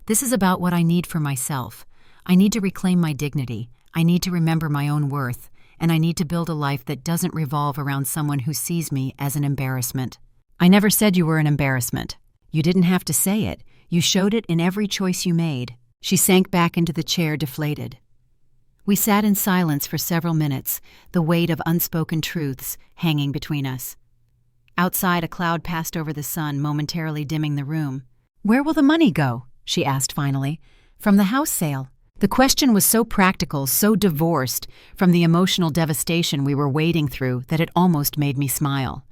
This is about what I need for myself. I need to reclaim my dignity. I need to remember my own worth. And I need to build a life that doesn't revolve around someone who sees me as an embarrassment. I never said you were an embarrassment. You didn't have to say it. You showed it in every choice you made. She sank back into the chair, deflated. We sat in silence for several minutes, the weight of unspoken truths hanging between us. Outside, a cloud passed over the sun, momentarily dimming the room. Where will the money go? She asked finally. From the house sale. The question was so practical, so divorced from the emotional devastation we were wading through that it almost made me smile.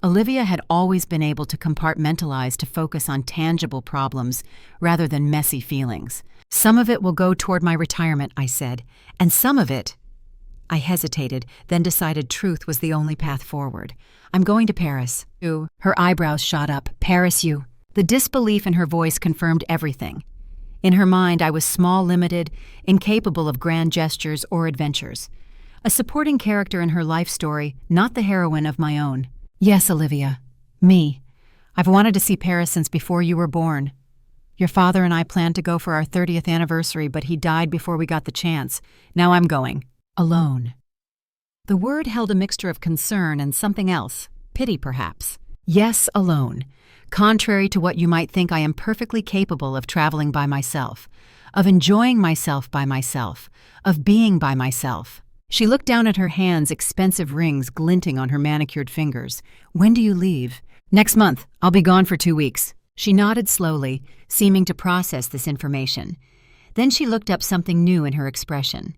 Olivia had always been able to compartmentalize to focus on tangible problems rather than messy feelings. Some of it will go toward my retirement, I said, and some of it... I hesitated, then decided truth was the only path forward. I'm going to Paris. You. Her eyebrows shot up. Paris, you. The disbelief in her voice confirmed everything. In her mind, I was small, limited, incapable of grand gestures or adventures. A supporting character in her life story, not the heroine of my own. Yes, Olivia. Me. I've wanted to see Paris since before you were born. Your father and I planned to go for our 30th anniversary, but he died before we got the chance. Now I'm going. Alone. The word held a mixture of concern and something else. Pity, perhaps. Yes, alone. Contrary to what you might think, I am perfectly capable of traveling by myself, of enjoying myself by myself, of being by myself. She looked down at her hands, expensive rings glinting on her manicured fingers. When do you leave? Next month. I'll be gone for 2 weeks. She nodded slowly, seeming to process this information. Then she looked up, something new in her expression.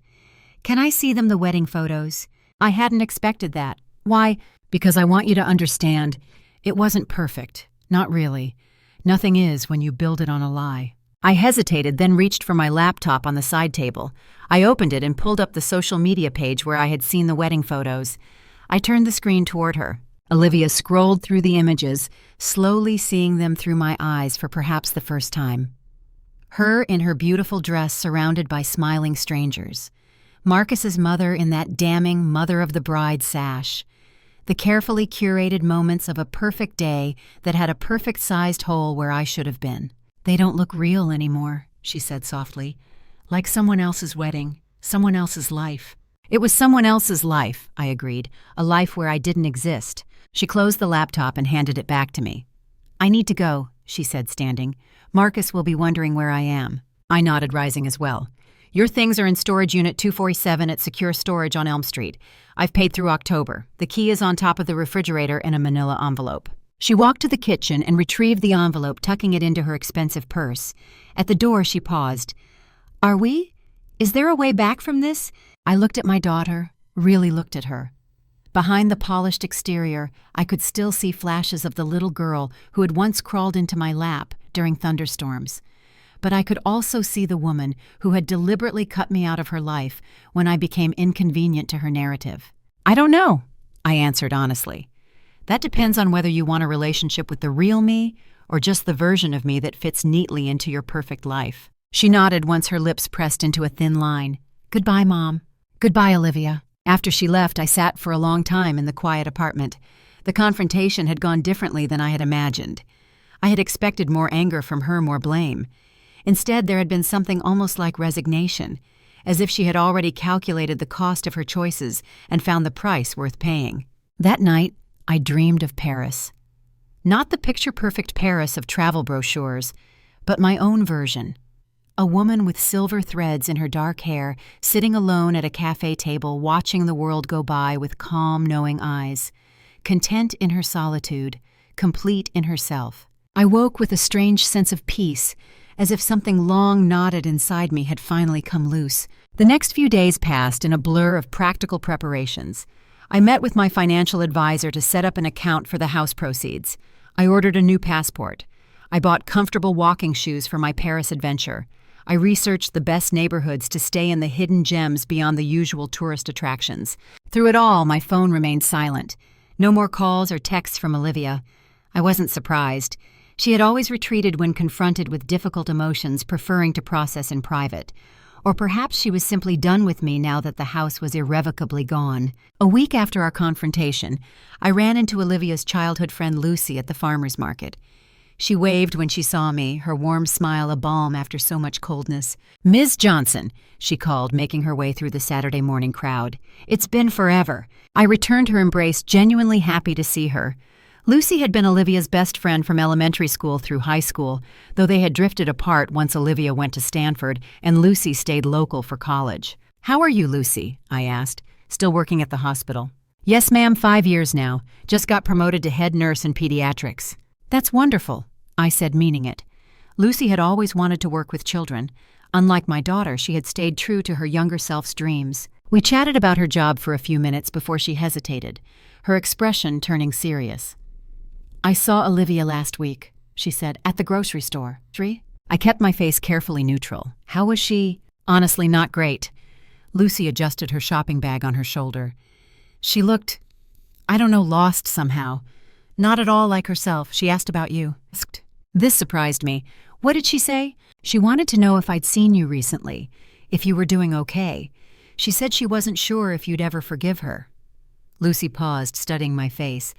Can I see them, the wedding photos? I hadn't expected that. Why? Because I want you to understand. It wasn't perfect. Not really. Nothing is when you build it on a lie. I hesitated, then reached for my laptop on the side table. I opened it and pulled up the social media page where I had seen the wedding photos. I turned the screen toward her. Olivia scrolled through the images, slowly seeing them through my eyes for perhaps the first time. Her in her beautiful dress surrounded by smiling strangers. Marcus's mother in that damning mother of the bride sash. The carefully curated moments of a perfect day that had a perfect-sized hole where I should have been. They don't look real anymore, she said softly. Like someone else's wedding, someone else's life. It was someone else's life, I agreed, a life where I didn't exist. She closed the laptop and handed it back to me. I need to go, she said, standing. Marcus will be wondering where I am. I nodded, rising as well. Your things are in storage unit 247 at Secure Storage on Elm Street. I've paid through October. The key is on top of the refrigerator in a manila envelope. She walked to the kitchen and retrieved the envelope, tucking it into her expensive purse. At the door, she paused. Are we? Is there a way back from this? I looked at my daughter, really looked at her. Behind the polished exterior, I could still see flashes of the little girl who had once crawled into my lap during thunderstorms. But I could also see the woman who had deliberately cut me out of her life when I became inconvenient to her narrative. I don't know, I answered honestly. That depends on whether you want a relationship with the real me or just the version of me that fits neatly into your perfect life. She nodded once her lips pressed into a thin line. Goodbye, Mom. Goodbye, Olivia. After she left, I sat for a long time in the quiet apartment. The confrontation had gone differently than I had imagined. I had expected more anger from her, more blame. Instead, there had been something almost like resignation, as if she had already calculated the cost of her choices and found the price worth paying. That night, I dreamed of Paris. Not the picture-perfect Paris of travel brochures, but my own version. A woman with silver threads in her dark hair, sitting alone at a cafe table, watching the world go by with calm, knowing eyes, content in her solitude, complete in herself. I woke with a strange sense of peace, as if something long knotted inside me had finally come loose. The next few days passed in a blur of practical preparations. I met with my financial advisor to set up an account for the house proceeds. I ordered a new passport. I bought comfortable walking shoes for my Paris adventure. I researched the best neighborhoods to stay in the hidden gems beyond the usual tourist attractions. Through it all, my phone remained silent. No more calls or texts from Olivia. I wasn't surprised. She had always retreated when confronted with difficult emotions, preferring to process in private. Or perhaps she was simply done with me now that the house was irrevocably gone. A week after our confrontation, I ran into Olivia's childhood friend Lucy at the farmer's market. She waved when she saw me, her warm smile a balm after so much coldness. "Ms. Johnson," she called, making her way through the Saturday morning crowd. "It's been forever." I returned her embrace, genuinely happy to see her. Lucy had been Olivia's best friend from elementary school through high school, though they had drifted apart once Olivia went to Stanford and Lucy stayed local for college. "How are you, Lucy?" I asked, still working at the hospital. "Yes, ma'am, 5 years now. Just got promoted to head nurse in pediatrics." "That's wonderful," I said, meaning it. Lucy had always wanted to work with children. Unlike my daughter, she had stayed true to her younger self's dreams. We chatted about her job for a few minutes before she hesitated, her expression turning serious. "I saw Olivia last week," she said, "at the grocery store." I kept my face carefully neutral. "How was she?" "Honestly, not great." Lucy adjusted her shopping bag on her shoulder. "She looked, I don't know, lost somehow. Not at all like herself. She asked about you." This surprised me. "What did she say?" "She wanted to know if I'd seen you recently, if you were doing okay. She said she wasn't sure if you'd ever forgive her." Lucy paused, studying my face.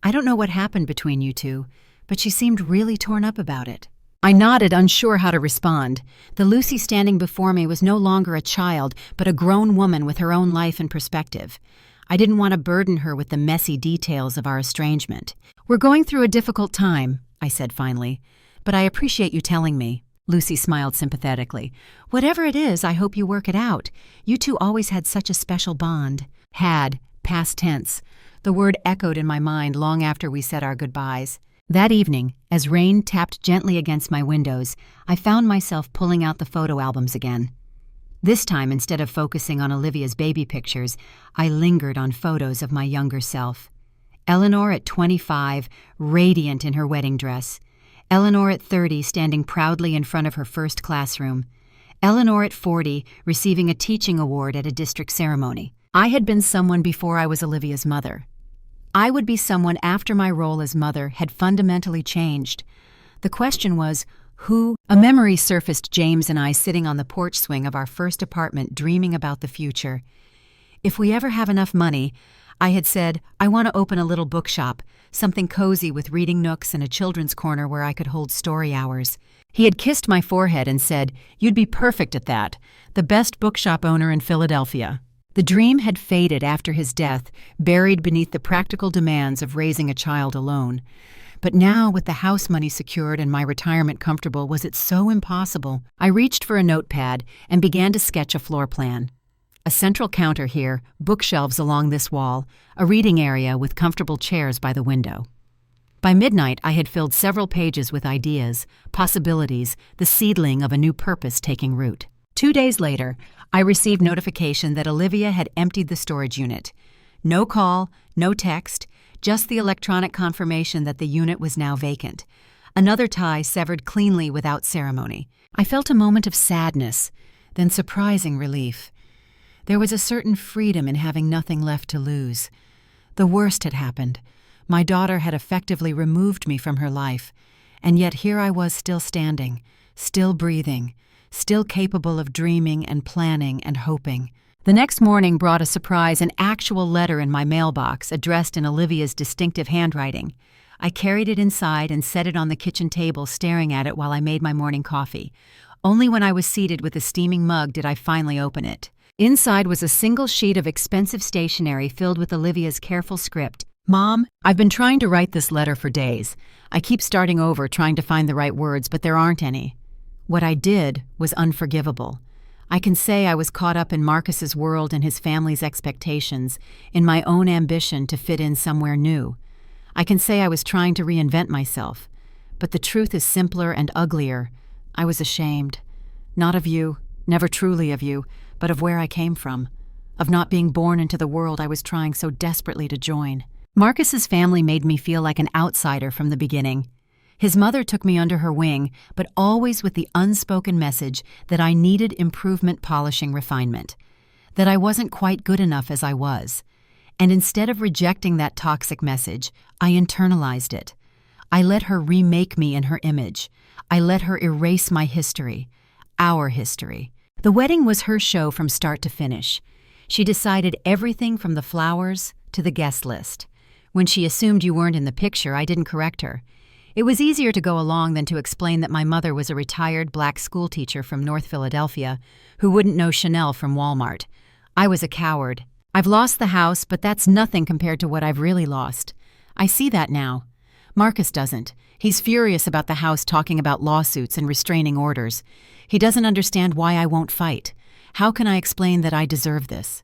"I don't know what happened between you two, but she seemed really torn up about it." I nodded, unsure how to respond. The Lucy standing before me was no longer a child, but a grown woman with her own life and perspective. I didn't want to burden her with the messy details of our estrangement. "We're going through a difficult time," I said finally, "but I appreciate you telling me." Lucy smiled sympathetically. "Whatever it is, I hope you work it out. You two always had such a special bond." Had, past tense. The word echoed in my mind long after we said our goodbyes. That evening, as rain tapped gently against my windows, I found myself pulling out the photo albums again. This time, instead of focusing on Olivia's baby pictures, I lingered on photos of my younger self. Eleanor at 25, radiant in her wedding dress. Eleanor at 30, standing proudly in front of her first classroom. Eleanor at 40, receiving a teaching award at a district ceremony. I had been someone before I was Olivia's mother. I would be someone after my role as mother had fundamentally changed. The question was, who? A memory surfaced, James and I sitting on the porch swing of our first apartment dreaming about the future. If we ever have enough money, I had said, I want to open a little bookshop, something cozy with reading nooks and a children's corner where I could hold story hours. He had kissed my forehead and said, "You'd be perfect at that, the best bookshop owner in Philadelphia." The dream had faded after his death, buried beneath the practical demands of raising a child alone. But now, with the house money secured and my retirement comfortable, was it so impossible? I reached for a notepad and began to sketch a floor plan. A central counter here, bookshelves along this wall, a reading area with comfortable chairs by the window. By midnight, I had filled several pages with ideas, possibilities, the seedling of a new purpose taking root. 2 days later, I received notification that Olivia had emptied the storage unit. No call, no text, just the electronic confirmation that the unit was now vacant. Another tie severed cleanly without ceremony. I felt a moment of sadness, then surprising relief. There was a certain freedom in having nothing left to lose. The worst had happened. My daughter had effectively removed me from her life, and yet here I was still standing, still breathing, still capable of dreaming and planning and hoping. The next morning brought a surprise, an actual letter in my mailbox addressed in Olivia's distinctive handwriting. I carried it inside and set it on the kitchen table, staring at it while I made my morning coffee. Only when I was seated with a steaming mug did I finally open it. Inside was a single sheet of expensive stationery filled with Olivia's careful script. "Mom, I've been trying to write this letter for days. I keep starting over, trying to find the right words, but there aren't any. What I did was unforgivable. I can say I was caught up in Marcus's world and his family's expectations, in my own ambition to fit in somewhere new. I can say I was trying to reinvent myself. But the truth is simpler and uglier. I was ashamed. Not of you, never truly of you, but of where I came from. Of not being born into the world I was trying so desperately to join. Marcus's family made me feel like an outsider from the beginning. His mother took me under her wing, but always with the unspoken message that I needed improvement, polishing, refinement. That I wasn't quite good enough as I was. And instead of rejecting that toxic message, I internalized it. I let her remake me in her image. I let her erase my history. Our history. The wedding was her show from start to finish. She decided everything from the flowers to the guest list. When she assumed you weren't in the picture, I didn't correct her. It was easier to go along than to explain that my mother was a retired black schoolteacher from North Philadelphia who wouldn't know Chanel from Walmart. I was a coward. I've lost the house, but that's nothing compared to what I've really lost. I see that now. Marcus doesn't. He's furious about the house, talking about lawsuits and restraining orders. He doesn't understand why I won't fight. How can I explain that I deserve this?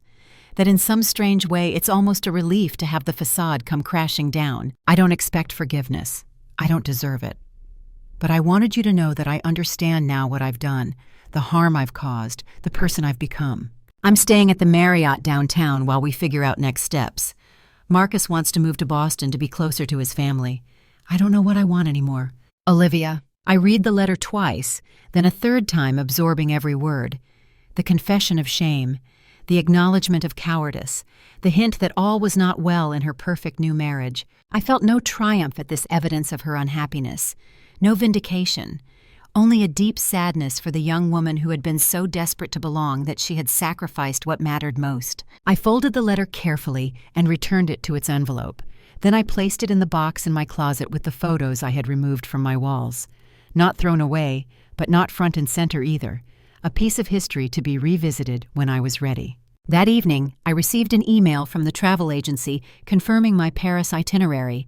That in some strange way it's almost a relief to have the facade come crashing down. I don't expect forgiveness. I don't deserve it. But I wanted you to know that I understand now what I've done, the harm I've caused, the person I've become. I'm staying at the Marriott downtown while we figure out next steps. Marcus wants to move to Boston to be closer to his family. I don't know what I want anymore. Olivia. I read the letter twice, then a third time absorbing every word. The confession of shame, the acknowledgement of cowardice, the hint that all was not well in her perfect new marriage. I felt no triumph at this evidence of her unhappiness, no vindication, only a deep sadness for the young woman who had been so desperate to belong that she had sacrificed what mattered most. I folded the letter carefully and returned it to its envelope. Then I placed it in the box in my closet with the photos I had removed from my walls. Not thrown away, but not front and center either. A piece of history to be revisited when I was ready. That evening, I received an email from the travel agency confirming my Paris itinerary.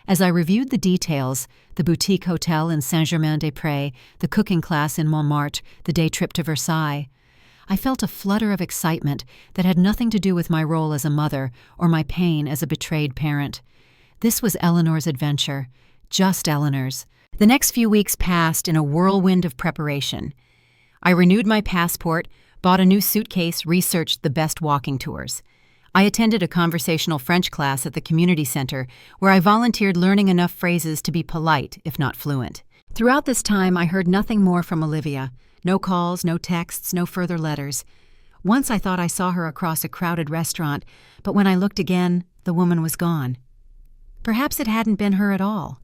As I reviewed the details, the boutique hotel in Saint-Germain-des-Prés, the cooking class in Montmartre, the day trip to Versailles, I felt a flutter of excitement that had nothing to do with my role as a mother or my pain as a betrayed parent. This was Eleanor's adventure, just Eleanor's. The next few weeks passed in a whirlwind of preparation. I renewed my passport, bought a new suitcase, researched the best walking tours. I attended a conversational French class at the community center where I volunteered learning enough phrases to be polite, if not fluent. Throughout this time, I heard nothing more from Olivia. No calls, no texts, no further letters. Once I thought I saw her across a crowded restaurant, but when I looked again, the woman was gone. Perhaps it hadn't been her at all.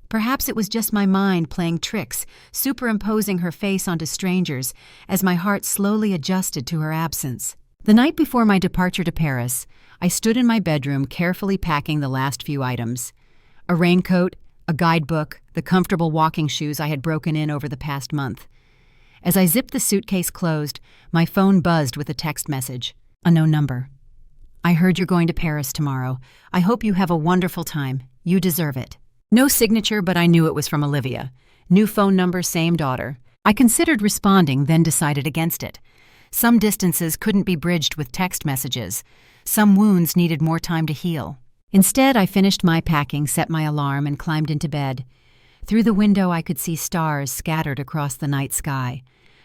Perhaps it was just my mind playing tricks, superimposing her face onto strangers as my heart slowly adjusted to her absence. The night before my departure to Paris, I stood in my bedroom carefully packing the last few items. A raincoat, a guidebook, the comfortable walking shoes I had broken in over the past month. As I zipped the suitcase closed, my phone buzzed with a text message. Unknown number. I heard you're going to Paris tomorrow. I hope you have a wonderful time. You deserve it. No signature, but I knew it was from Olivia. New phone number, same daughter. I considered responding, then decided against it. Some distances couldn't be bridged with text messages. Some wounds needed more time to heal. Instead, I finished my packing, set my alarm, and climbed into bed. Through the window, I could see stars scattered across the night sky.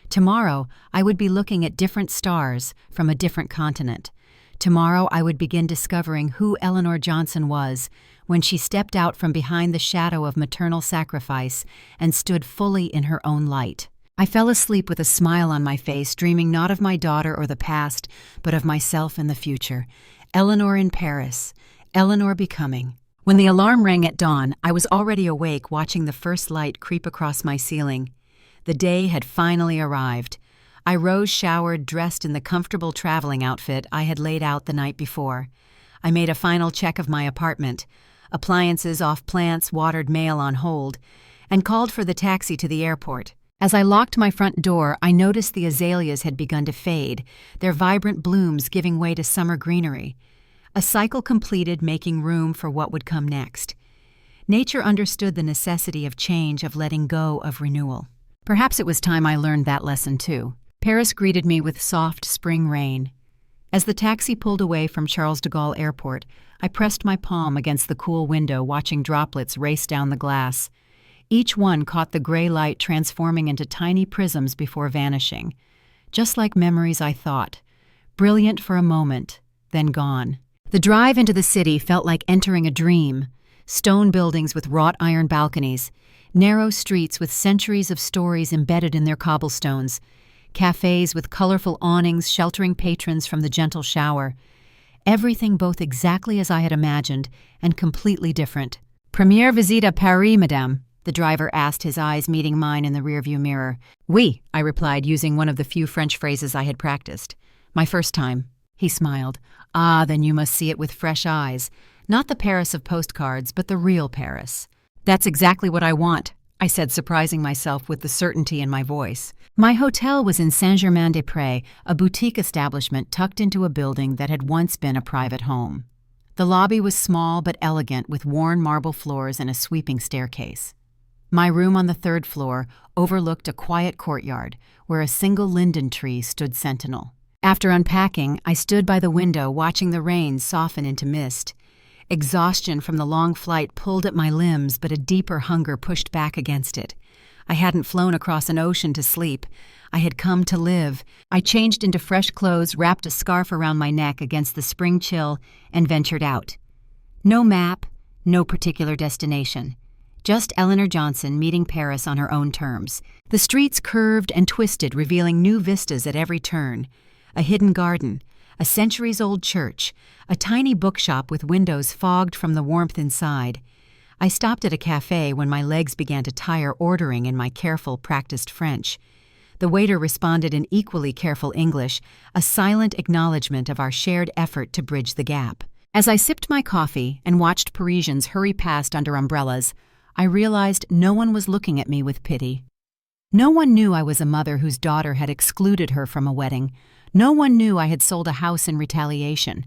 Tomorrow, I would be looking at different stars from a different continent. Tomorrow, I would begin discovering who Eleanor Johnson was when she stepped out from behind the shadow of maternal sacrifice and stood fully in her own light. I fell asleep with a smile on my face, dreaming not of my daughter or the past, but of myself and the future. Eleanor in Paris. Eleanor becoming. When the alarm rang at dawn, I was already awake, watching the first light creep across my ceiling. The day had finally arrived. I rose, showered, dressed in the comfortable traveling outfit I had laid out the night before. I made a final check of my apartment, appliances off, plants, watered, mail on hold, and called for the taxi to the airport. As I locked my front door, I noticed the azaleas had begun to fade, their vibrant blooms giving way to summer greenery. A cycle completed, making room for what would come next. Nature understood the necessity of change, of letting go, of renewal. Perhaps it was time I learned that lesson too. Paris greeted me with soft spring rain. As the taxi pulled away from Charles de Gaulle Airport, I pressed my palm against the cool window, watching droplets race down the glass. Each one caught the gray light transforming into tiny prisms before vanishing. Just like memories I thought. Brilliant for a moment, then gone. The drive into the city felt like entering a dream. Stone buildings with wrought iron balconies, narrow streets with centuries of stories embedded in their cobblestones, cafes with colorful awnings sheltering patrons from the gentle shower. Everything both exactly as I had imagined and completely different. "Première visite à Paris, madame?" the driver asked, his eyes meeting mine in the rearview mirror. "Oui," I replied, using one of the few French phrases I had practiced. "My first time." He smiled. "Ah, then you must see it with fresh eyes. Not the Paris of postcards, but the real Paris." "That's exactly what I want," I said, surprising myself with the certainty in my voice. My hotel was in Saint-Germain-des-Prés, a boutique establishment tucked into a building that had once been a private home. The lobby was small but elegant, with worn marble floors and a sweeping staircase. My room on the third floor overlooked a quiet courtyard where a single linden tree stood sentinel. After unpacking, I stood by the window watching the rain soften into mist. Exhaustion from the long flight pulled at my limbs, but a deeper hunger pushed back against it. I hadn't flown across an ocean to sleep. I had come to live. I changed into fresh clothes, wrapped a scarf around my neck against the spring chill, and ventured out. No map, no particular destination. Just Eleanor Johnson meeting Paris on her own terms. The streets curved and twisted, revealing new vistas at every turn. A hidden garden, a centuries-old church, a tiny bookshop with windows fogged from the warmth inside. I stopped at a cafe when my legs began to tire ordering in my careful, practiced French. The waiter responded in equally careful English, a silent acknowledgement of our shared effort to bridge the gap. As I sipped my coffee and watched Parisians hurry past under umbrellas, I realized no one was looking at me with pity. No one knew I was a mother whose daughter had excluded her from a wedding. No one knew I had sold a house in retaliation.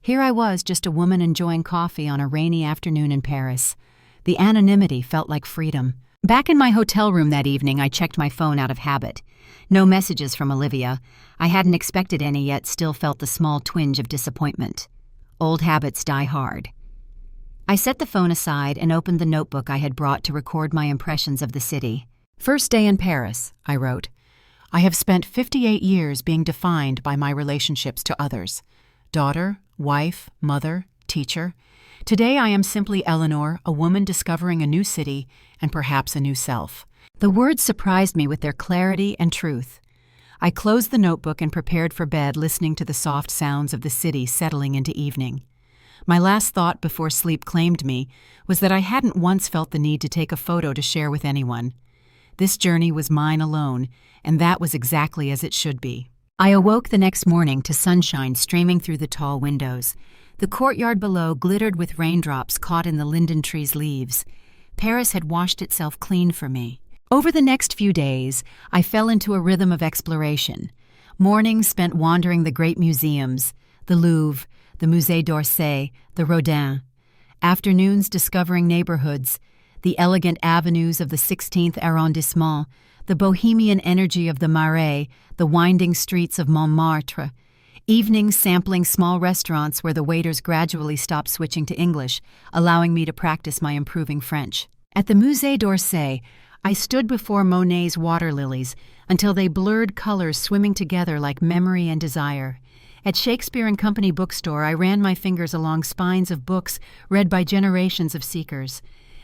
Here I was, just a woman enjoying coffee on a rainy afternoon in Paris. The anonymity felt like freedom. Back in my hotel room that evening, I checked my phone out of habit. No messages from Olivia. I hadn't expected any, yet still felt the small twinge of disappointment. Old habits die hard. I set the phone aside and opened the notebook I had brought to record my impressions of the city. "First day in Paris," I wrote. "I have spent 58 years being defined by my relationships to others. Daughter, wife, mother, teacher. Today I am simply Eleanor, a woman discovering a new city and perhaps a new self." The words surprised me with their clarity and truth. I closed the notebook and prepared for bed, listening to the soft sounds of the city settling into evening. My last thought before sleep claimed me was that I hadn't once felt the need to take a photo to share with anyone. This journey was mine alone, and that was exactly as it should be. I awoke the next morning to sunshine streaming through the tall windows. The courtyard below glittered with raindrops caught in the linden tree's leaves. Paris had washed itself clean for me. Over the next few days, I fell into a rhythm of exploration. Mornings spent wandering the great museums, the Louvre, the Musée d'Orsay, the Rodin. Afternoons discovering neighborhoods, the elegant avenues of the 16th arrondissement, the bohemian energy of the Marais, the winding streets of Montmartre. Evenings sampling small restaurants where the waiters gradually stopped switching to English, allowing me to practice my improving French. At the Musée d'Orsay, I stood before Monet's water lilies until they blurred colors swimming together like memory and desire. At Shakespeare and Company bookstore, I ran my fingers along spines of books read by generations of seekers.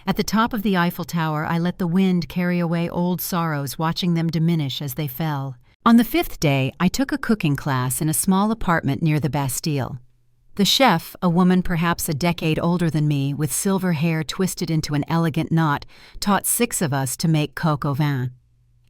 At the top of the Eiffel Tower, I let the wind carry away old sorrows, watching them diminish as they fell. On the 5th day, I took a cooking class in a small apartment near the Bastille. The chef, a woman perhaps a decade older than me, with silver hair twisted into an elegant knot, taught 6 of us to make coq au vin.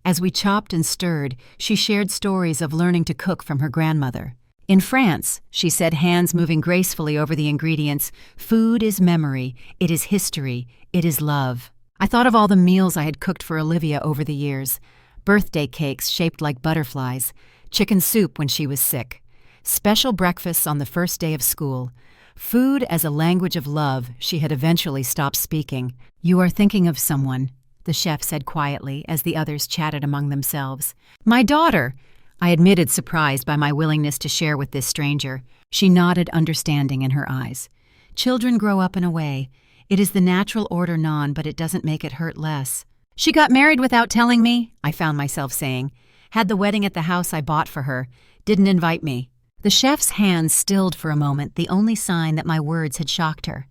As we chopped and stirred, she shared stories of learning to cook from her grandmother. "In France," she said, hands moving gracefully over the ingredients, "food is memory, it is history, it is love." I thought of all the meals I had cooked for Olivia over the years. Birthday cakes shaped like butterflies, chicken soup when she was sick, special breakfasts on the first day of school. Food as a language of love, she had eventually stopped speaking. "You are thinking of someone," the chef said quietly as the others chatted among themselves. "My daughter," I admitted, surprised by my willingness to share with this stranger. She nodded, understanding in her eyes. "Children grow up in a way. It is the natural order non, but it doesn't make it hurt less. She got married without telling me, I found myself saying. Had the wedding at the house I bought for her. Didn't invite me. The chef's hands stilled for a moment, the only sign that my words had shocked her.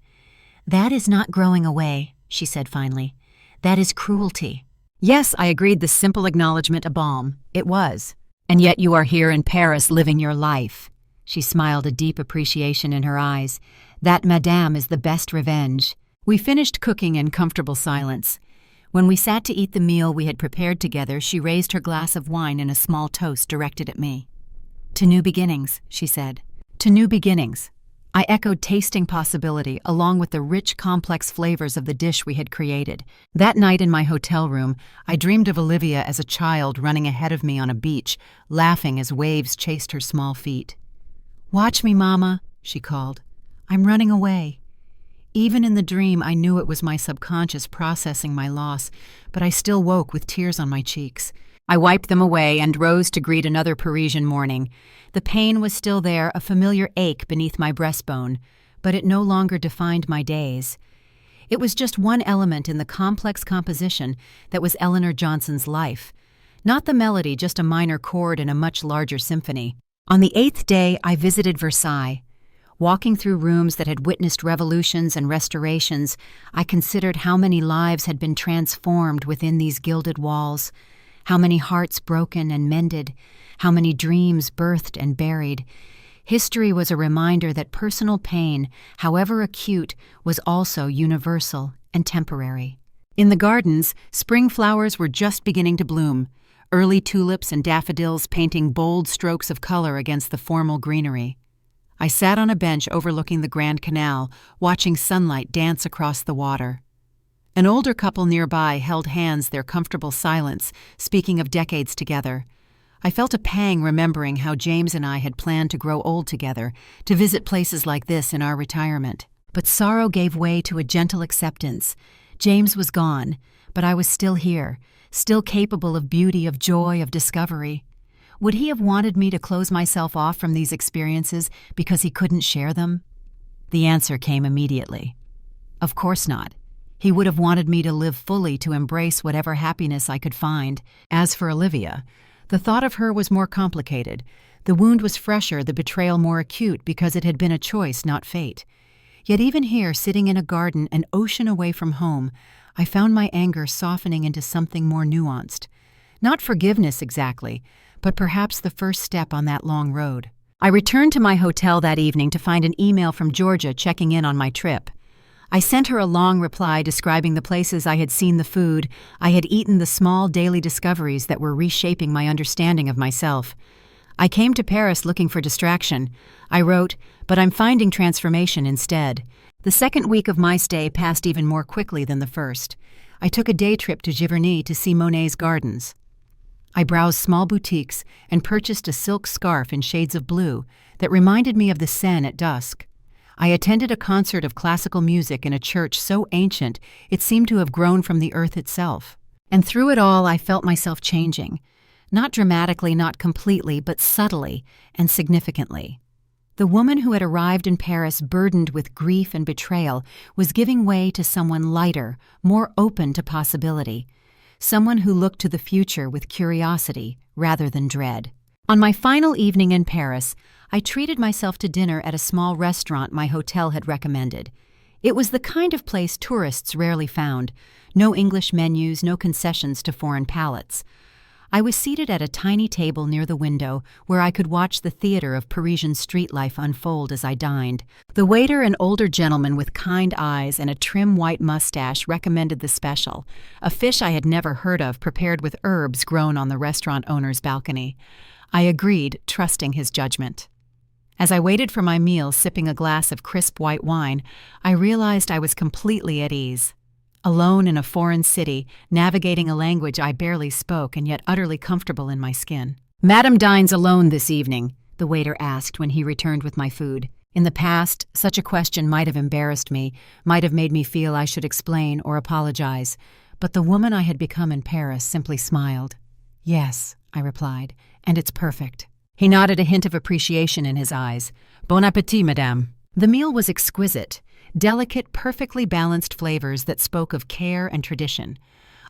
That is not growing away, she said finally. That is cruelty. Yes, I agreed, the simple acknowledgement a balm. It was. And yet you are here in Paris living your life. She smiled, a deep appreciation in her eyes. That, madame, is the best revenge. We finished cooking in comfortable silence. When we sat to eat the meal we had prepared together, she raised her glass of wine in a small toast directed at me. To new beginnings, she said. To new beginnings. I echoed, tasting possibility, along with the rich, complex flavors of the dish we had created. That night in my hotel room, I dreamed of Olivia as a child running ahead of me on a beach, laughing as waves chased her small feet. Watch me, Mama, she called. I'm running away. Even in the dream, I knew it was my subconscious processing my loss, but I still woke with tears on my cheeks. I wiped them away and rose to greet another Parisian morning. The pain was still there, a familiar ache beneath my breastbone, but it no longer defined my days. It was just one element in the complex composition that was Eleanor Johnson's life. Not the melody, just a minor chord in a much larger symphony. On the 8th day, I visited Versailles. Walking through rooms that had witnessed revolutions and restorations, I considered how many lives had been transformed within these gilded walls. How many hearts broken and mended, how many dreams birthed and buried. History was a reminder that personal pain, however acute, was also universal and temporary. In the gardens, spring flowers were just beginning to bloom, early tulips and daffodils painting bold strokes of color against the formal greenery. I sat on a bench overlooking the Grand Canal, watching sunlight dance across the water. An older couple nearby held hands, their comfortable silence, speaking of decades together. I felt a pang remembering how James and I had planned to grow old together, to visit places like this in our retirement. But sorrow gave way to a gentle acceptance. James was gone, but I was still here, still capable of beauty, of joy, of discovery. Would he have wanted me to close myself off from these experiences because he couldn't share them? The answer came immediately. Of course not. He would have wanted me to live fully, to embrace whatever happiness I could find. As for Olivia, the thought of her was more complicated. The wound was fresher, the betrayal more acute, because it had been a choice, not fate. Yet even here, sitting in a garden, an ocean away from home, I found my anger softening into something more nuanced. Not forgiveness exactly, but perhaps the first step on that long road. I returned to my hotel that evening to find an email from Georgia checking in on my trip. I sent her a long reply describing the places I had seen, the food I had eaten, the small daily discoveries that were reshaping my understanding of myself. I came to Paris looking for distraction. I wrote, but I'm finding transformation instead. The second week of my stay passed even more quickly than the first. I took a day trip to Giverny to see Monet's gardens. I browsed small boutiques and purchased a silk scarf in shades of blue that reminded me of the Seine at dusk. I attended a concert of classical music in a church so ancient it seemed to have grown from the earth itself. And through it all, I felt myself changing. Not dramatically, not completely, but subtly and significantly. The woman who had arrived in Paris burdened with grief and betrayal was giving way to someone lighter, more open to possibility. Someone who looked to the future with curiosity rather than dread. On my final evening in Paris, I treated myself to dinner at a small restaurant my hotel had recommended. It was the kind of place tourists rarely found. No English menus, no concessions to foreign palates. I was seated at a tiny table near the window where I could watch the theater of Parisian street life unfold as I dined. The waiter, an older gentleman with kind eyes and a trim white mustache, recommended the special, a fish I had never heard of prepared with herbs grown on the restaurant owner's balcony. I agreed, trusting his judgment. As I waited for my meal, sipping a glass of crisp white wine, I realized I was completely at ease. Alone in a foreign city, navigating a language I barely spoke and yet utterly comfortable in my skin. "Madam dines alone this evening?" the waiter asked when he returned with my food. In the past, such a question might have embarrassed me, might have made me feel I should explain or apologize, but the woman I had become in Paris simply smiled. "Yes," I replied, "and it's perfect." He nodded, a hint of appreciation in his eyes. "Bon appétit, madame." The meal was exquisite. delicate, perfectly balanced flavors that spoke of care and tradition.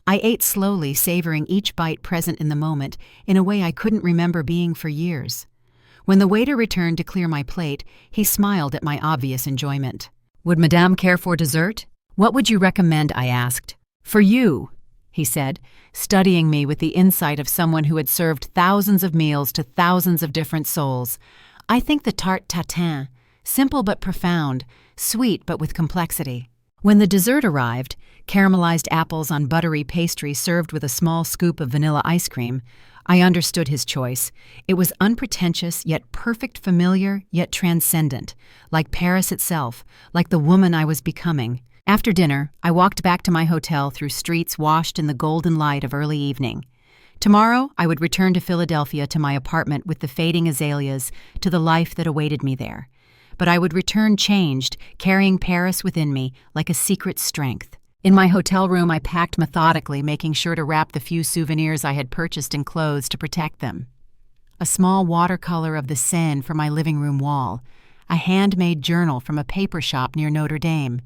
I ate slowly, savoring each bite present in the moment in a way I couldn't remember being for years. When the waiter returned to clear my plate, he smiled at my obvious enjoyment. "Would Madame care for dessert?" "What would you recommend?" I asked. "For you," he said, studying me with the insight of someone who had served thousands of meals to thousands of different souls. "I think the tarte tatin, simple but profound, sweet but with complexity." When the dessert arrived, caramelized apples on buttery pastry served with a small scoop of vanilla ice cream, I understood his choice. It was unpretentious, yet perfect, familiar, yet transcendent, like Paris itself, like the woman I was becoming. After dinner, I walked back to my hotel through streets washed in the golden light of early evening. Tomorrow, I would return to Philadelphia, to my apartment with the fading azaleas, to the life that awaited me there. But I would return changed, carrying Paris within me like a secret strength. In my hotel room, I packed methodically, making sure to wrap the few souvenirs I had purchased in clothes to protect them. A small watercolor of the Seine for my living room wall, a handmade journal from a paper shop near Notre Dame,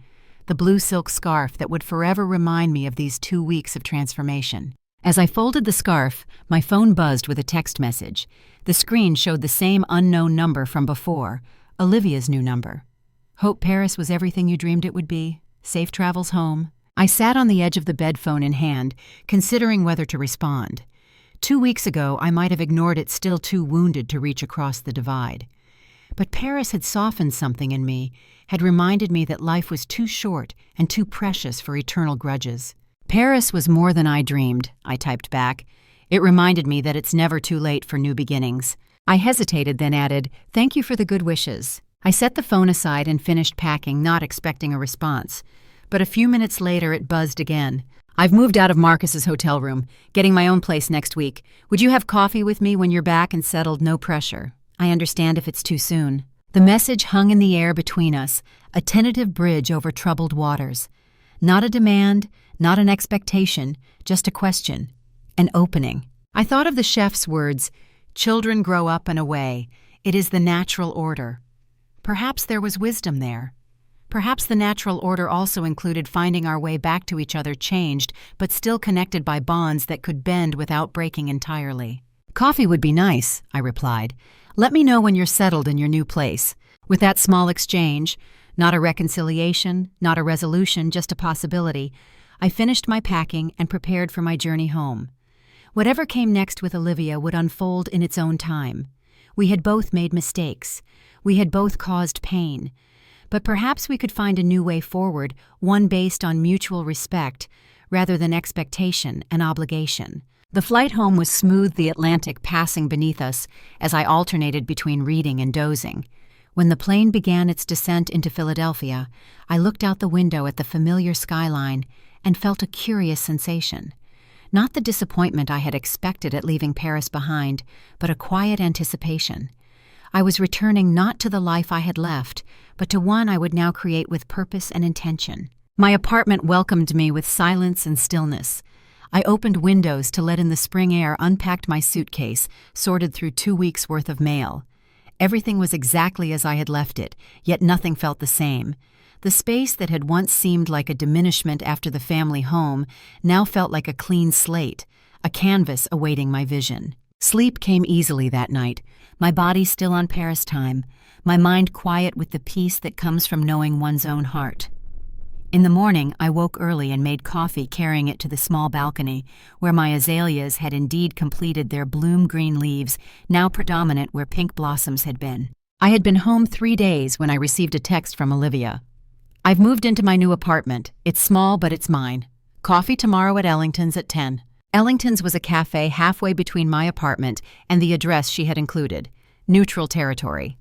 the blue silk scarf that would forever remind me of these 2 weeks of transformation. As I folded the scarf, my phone buzzed with a text message. The screen showed the same unknown number from before, Olivia's new number. "Hope Paris was everything you dreamed it would be. Safe travels home." I sat on the edge of the bed, phone in hand, considering whether to respond. 2 weeks ago, I might have ignored it, still too wounded to reach across the divide. But Paris had softened something in me, had reminded me that life was too short and too precious for eternal grudges. "Paris was more than I dreamed," I typed back. It reminded me that it's never too late for new beginnings. I hesitated, then added, "Thank you for the good wishes." I set the phone aside and finished packing, not expecting a response. But a few minutes later, it buzzed again. "I've moved out of Marcus's hotel room, getting my own place next week. Would you have coffee with me when you're back and settled? No pressure. I understand if it's too soon." The message hung in the air between us, a tentative bridge over troubled waters. Not a demand, not an expectation, just a question, an opening. I thought of the chef's words, "Children grow up and away. It is the natural order." Perhaps there was wisdom there. Perhaps the natural order also included finding our way back to each other, changed, but still connected by bonds that could bend without breaking entirely. "Coffee would be nice," I replied. "Let me know when you're settled in your new place." With that small exchange, not a reconciliation, not a resolution, just a possibility, I finished my packing and prepared for my journey home. Whatever came next with Olivia would unfold in its own time. We had both made mistakes. We had both caused pain. But perhaps we could find a new way forward, one based on mutual respect rather than expectation and obligation. The flight home was smooth, the Atlantic passing beneath us as I alternated between reading and dozing. When the plane began its descent into Philadelphia, I looked out the window at the familiar skyline and felt a curious sensation. Not the disappointment I had expected at leaving Paris behind, but a quiet anticipation. I was returning not to the life I had left, but to one I would now create with purpose and intention. My apartment welcomed me with silence and stillness. I opened windows to let in the spring air, unpacked my suitcase, sorted through 2 weeks' worth of mail. Everything was exactly as I had left it, yet nothing felt the same. The space that had once seemed like a diminishment after the family home now felt like a clean slate, a canvas awaiting my vision. Sleep came easily that night, my body still on Paris time, my mind quiet with the peace that comes from knowing one's own heart. In the morning, I woke early and made coffee, carrying it to the small balcony, where my azaleas had indeed completed their bloom-green leaves, now predominant where pink blossoms had been. I had been home 3 days when I received a text from Olivia. "I've moved into my new apartment. It's small, but it's mine. Coffee tomorrow at Ellington's at 10. Ellington's was a cafe halfway between my apartment and the address she had included. Neutral territory.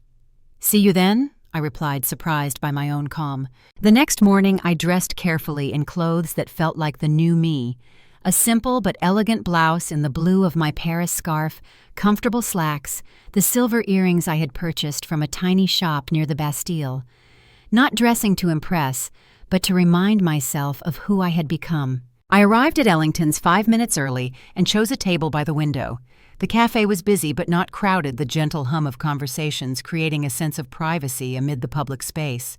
"See you then?" I replied, surprised by my own calm. The next morning, I dressed carefully in clothes that felt like the new me. A simple but elegant blouse in the blue of my Paris scarf, comfortable slacks, the silver earrings I had purchased from a tiny shop near the Bastille. Not dressing to impress, but to remind myself of who I had become. I arrived at Ellington's 5 minutes early and chose a table by the window. The cafe was busy but not crowded, the gentle hum of conversations creating a sense of privacy amid the public space.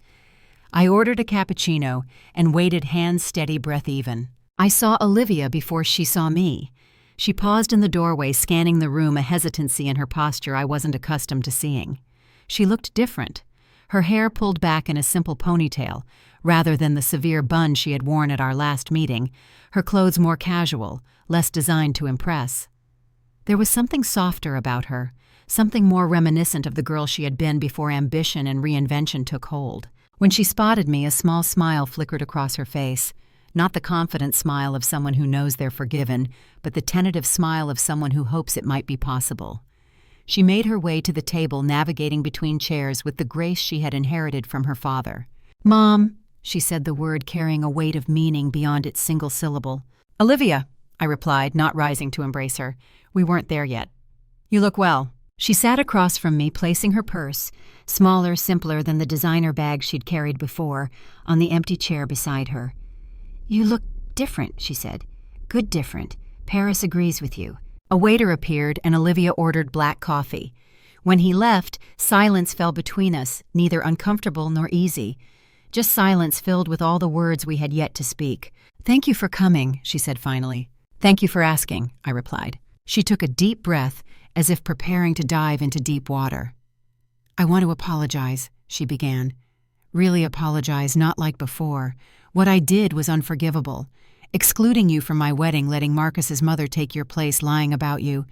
I ordered a cappuccino and waited hands steady, breath even. I saw Olivia before she saw me. She paused in the doorway, scanning the room, a hesitancy in her posture I wasn't accustomed to seeing. She looked different, her hair pulled back in a simple ponytail, rather than the severe bun she had worn at our last meeting, her clothes more casual, less designed to impress. There was something softer about her, something more reminiscent of the girl she had been before ambition and reinvention took hold. When she spotted me, a small smile flickered across her face, not the confident smile of someone who knows they're forgiven, but the tentative smile of someone who hopes it might be possible. She made her way to the table, navigating between chairs with the grace she had inherited from her father. "Mom," she said, the word carrying a weight of meaning beyond its single syllable. "Olivia," I replied, not rising to embrace her. We weren't there yet. "You look well." She sat across from me, placing her purse, smaller, simpler than the designer bag she'd carried before, on the empty chair beside her. "You look different," she said. "Good different. Paris agrees with you." A waiter appeared, and Olivia ordered black coffee. When he left, silence fell between us, neither uncomfortable nor easy. Just silence filled with all the words we had yet to speak. "Thank you for coming," she said finally. "Thank you for asking," I replied. She took a deep breath, as if preparing to dive into deep water. "I want to apologize," she began. "Really apologize, not like before. What I did was unforgivable. Excluding you from my wedding, letting Marcus's mother take your place, lying about you.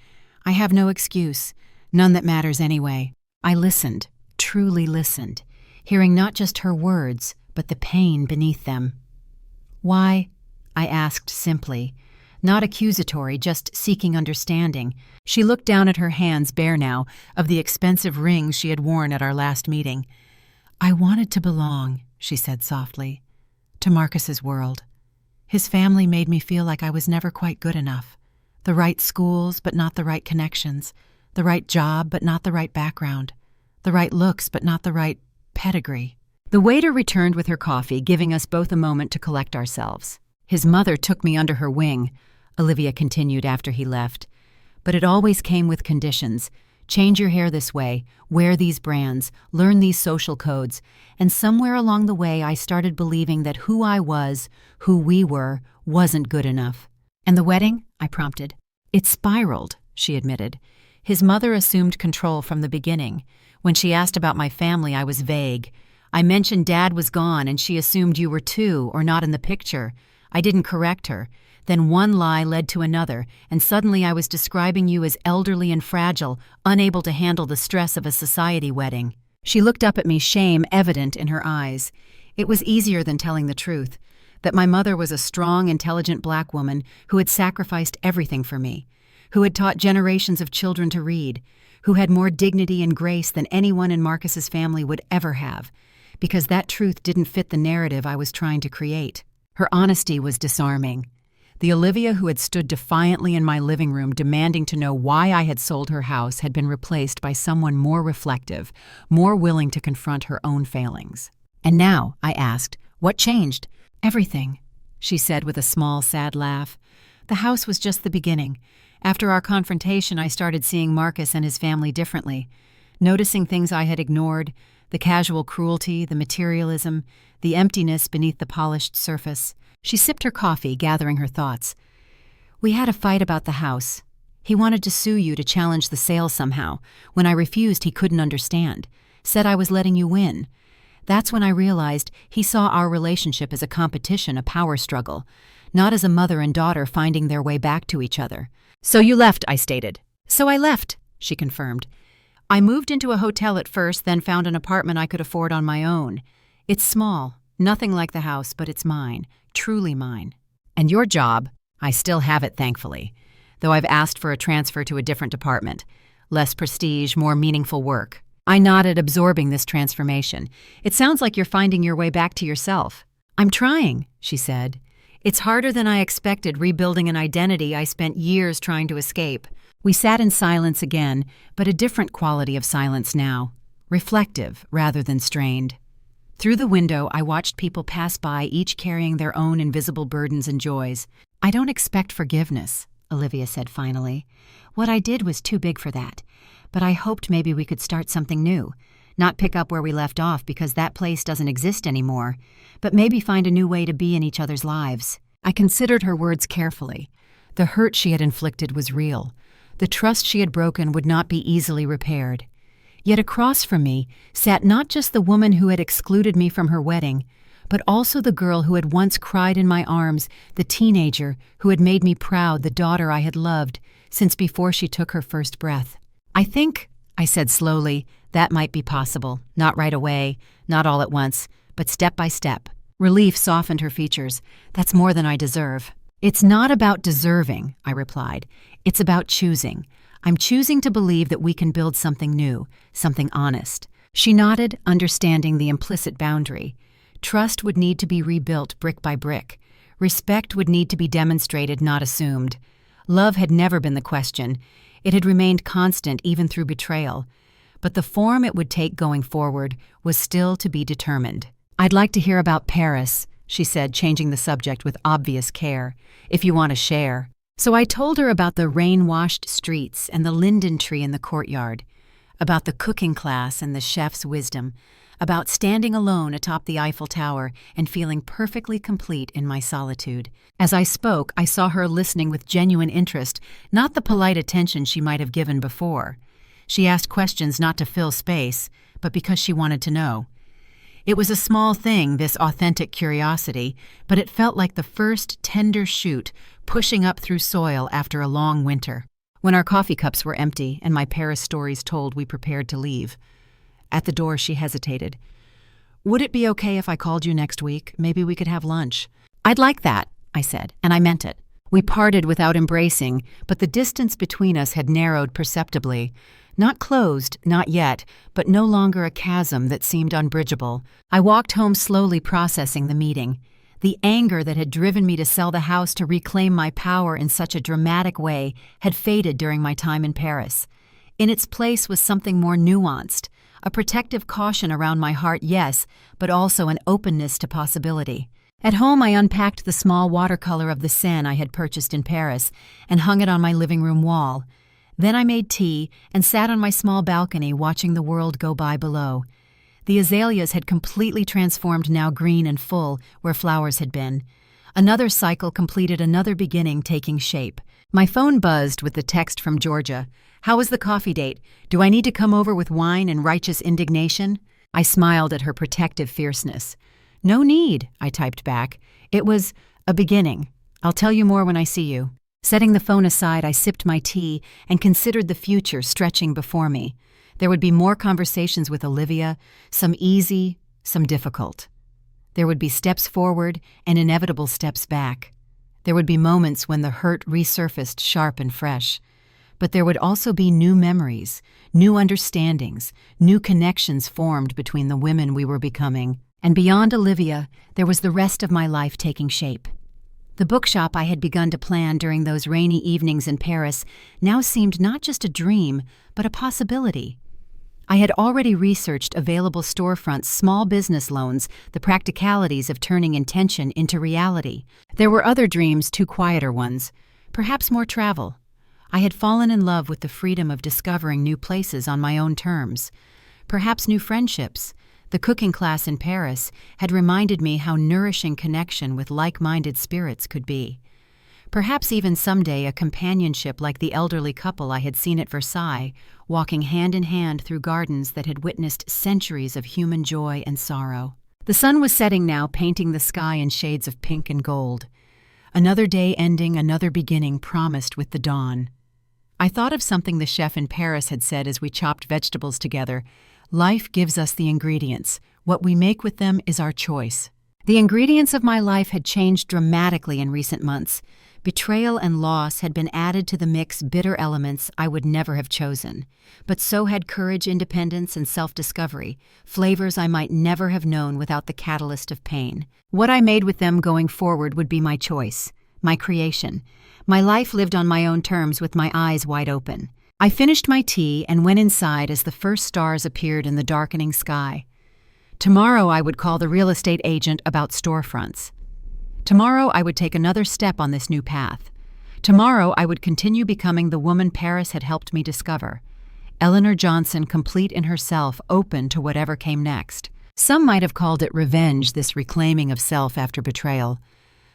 I have no excuse, none that matters anyway." I listened, truly listened, hearing not just her words, but the pain beneath them. "Why?" I asked simply, not accusatory, just seeking understanding. She looked down at her hands, bare now, of the expensive rings she had worn at our last meeting. "I wanted to belong," she said softly, "to Marcus's world. His family made me feel like I was never quite good enough. The right schools, but not the right connections. The right job, but not the right background. The right looks, but not the right pedigree." The waiter returned with her coffee, giving us both a moment to collect ourselves. "His mother took me under her wing," Olivia continued after he left. "But it always came with conditions. Change your hair this way, wear these brands, learn these social codes, and somewhere along the way I started believing that who I was, who we were, wasn't good enough." "And the wedding?" I prompted. "It spiraled," she admitted. "His mother assumed control from the beginning. When she asked about my family, I was vague. I mentioned Dad was gone and she assumed you were too, or not in the picture. I didn't correct her. Then one lie led to another, and suddenly I was describing you as elderly and fragile, unable to handle the stress of a society wedding." She looked up at me, shame evident in her eyes. It was easier than telling the truth, that my mother was a strong, intelligent black woman who had sacrificed everything for me, who had taught generations of children to read, who had more dignity and grace than anyone in Marcus's family would ever have, because that truth didn't fit the narrative I was trying to create. Her honesty was disarming. The Olivia who had stood defiantly in my living room demanding to know why I had sold her house had been replaced by someone more reflective, more willing to confront her own failings. "And now," I asked, "what changed?" "Everything," she said with a small, sad laugh. "The house was just the beginning. After our confrontation, I started seeing Marcus and his family differently, noticing things I had ignored, the casual cruelty, the materialism, the emptiness beneath the polished surface." She sipped her coffee, gathering her thoughts. "We had a fight about the house. He wanted to sue you to challenge the sale somehow. When I refused, he couldn't understand. Said I was letting you win. That's when I realized he saw our relationship as a competition, a power struggle, not as a mother and daughter finding their way back to each other." "So you left," I stated. "So I left," she confirmed. "I moved into a hotel at first, then found an apartment I could afford on my own. It's small, nothing like the house, but it's mine. Truly mine. And your job?" "I still have it, thankfully, though I've asked for a transfer to a different department. Less prestige, more meaningful work." I nodded, absorbing this transformation. "It sounds like you're finding your way back to yourself." "I'm trying," she said. "It's harder than I expected, rebuilding an identity I spent years trying to escape." We sat in silence again, but a different quality of silence now. Reflective rather than strained. Through the window, I watched people pass by, each carrying their own invisible burdens and joys. "I don't expect forgiveness," Olivia said finally. "What I did was too big for that. But I hoped maybe we could start something new. Not pick up where we left off because that place doesn't exist anymore, but maybe find a new way to be in each other's lives. I considered her words carefully. The hurt she had inflicted was real. The trust she had broken would not be easily repaired. Yet across from me sat not just the woman who had excluded me from her wedding, but also the girl who had once cried in my arms, the teenager who had made me proud, the daughter I had loved since before she took her first breath. I think, I said slowly, that might be possible. Not right away, not all at once, but step by step. Relief softened her features. That's more than I deserve. It's not about deserving, I replied. It's about choosing. I'm choosing to believe that we can build something new, something honest. She nodded, understanding the implicit boundary. Trust would need to be rebuilt brick by brick. Respect would need to be demonstrated, not assumed. Love had never been the question. It had remained constant even through betrayal. But the form it would take going forward was still to be determined. I'd like to hear about Paris, she said, changing the subject with obvious care, if you want to share. So I told her about the rain-washed streets and the linden tree in the courtyard, about the cooking class and the chef's wisdom, about standing alone atop the Eiffel Tower and feeling perfectly complete in my solitude. As I spoke, I saw her listening with genuine interest, not the polite attention she might have given before. She asked questions not to fill space, but because she wanted to know. It was a small thing, this authentic curiosity, but it felt like the first tender shoot pushing up through soil after a long winter. When our coffee cups were empty and my Paris stories told, we prepared to leave. At the door, she hesitated. Would it be okay if I called you next week? Maybe we could have lunch. I'd like that, I said, and I meant it. We parted without embracing, but the distance between us had narrowed perceptibly. Not closed, not yet, but no longer a chasm that seemed unbridgeable. I walked home slowly, processing the meeting. The anger that had driven me to sell the house to reclaim my power in such a dramatic way had faded during my time in Paris. In its place was something more nuanced, a protective caution around my heart, yes, but also an openness to possibility. At home, I unpacked the small watercolor of the Seine I had purchased in Paris and hung it on my living room wall. Then I made tea and sat on my small balcony watching the world go by below. The azaleas had completely transformed, now green and full, where flowers had been. Another cycle completed, another beginning taking shape. My phone buzzed with the text from Georgia. How was the coffee date? Do I need to come over with wine and righteous indignation? I smiled at her protective fierceness. No need, I typed back. It was a beginning. I'll tell you more when I see you. Setting the phone aside, I sipped my tea and considered the future stretching before me. There would be more conversations with Olivia, some easy, some difficult. There would be steps forward and inevitable steps back. There would be moments when the hurt resurfaced sharp and fresh. But there would also be new memories, new understandings, new connections formed between the women we were becoming. And beyond Olivia, there was the rest of my life taking shape. The bookshop I had begun to plan during those rainy evenings in Paris now seemed not just a dream, but a possibility. I had already researched available storefronts, small business loans, the practicalities of turning intention into reality. There were other dreams, too quieter ones, perhaps more travel. I had fallen in love with the freedom of discovering new places on my own terms, perhaps new friendships. The cooking class in Paris had reminded me how nourishing connection with like-minded spirits could be. Perhaps even someday a companionship like the elderly couple I had seen at Versailles, walking hand in hand through gardens that had witnessed centuries of human joy and sorrow. The sun was setting now, painting the sky in shades of pink and gold. Another day ending, another beginning promised with the dawn. I thought of something the chef in Paris had said as we chopped vegetables together. Life gives us the ingredients. What we make with them is our choice. The ingredients of my life had changed dramatically in recent months. Betrayal and loss had been added to the mix, bitter elements I would never have chosen. But so had courage, independence, and self-discovery, flavors I might never have known without the catalyst of pain. What I made with them going forward would be my choice, my creation. My life lived on my own terms with my eyes wide open. I finished my tea and went inside as the first stars appeared in the darkening sky. Tomorrow I would call the real estate agent about storefronts. Tomorrow I would take another step on this new path. Tomorrow I would continue becoming the woman Paris had helped me discover. Eleanor Johnson, complete in herself, open to whatever came next. Some might have called it revenge, this reclaiming of self after betrayal.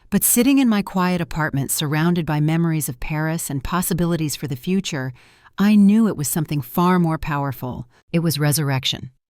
But sitting in my quiet apartment, surrounded by memories of Paris and possibilities for the future, I knew it was something far more powerful. It was resurrection.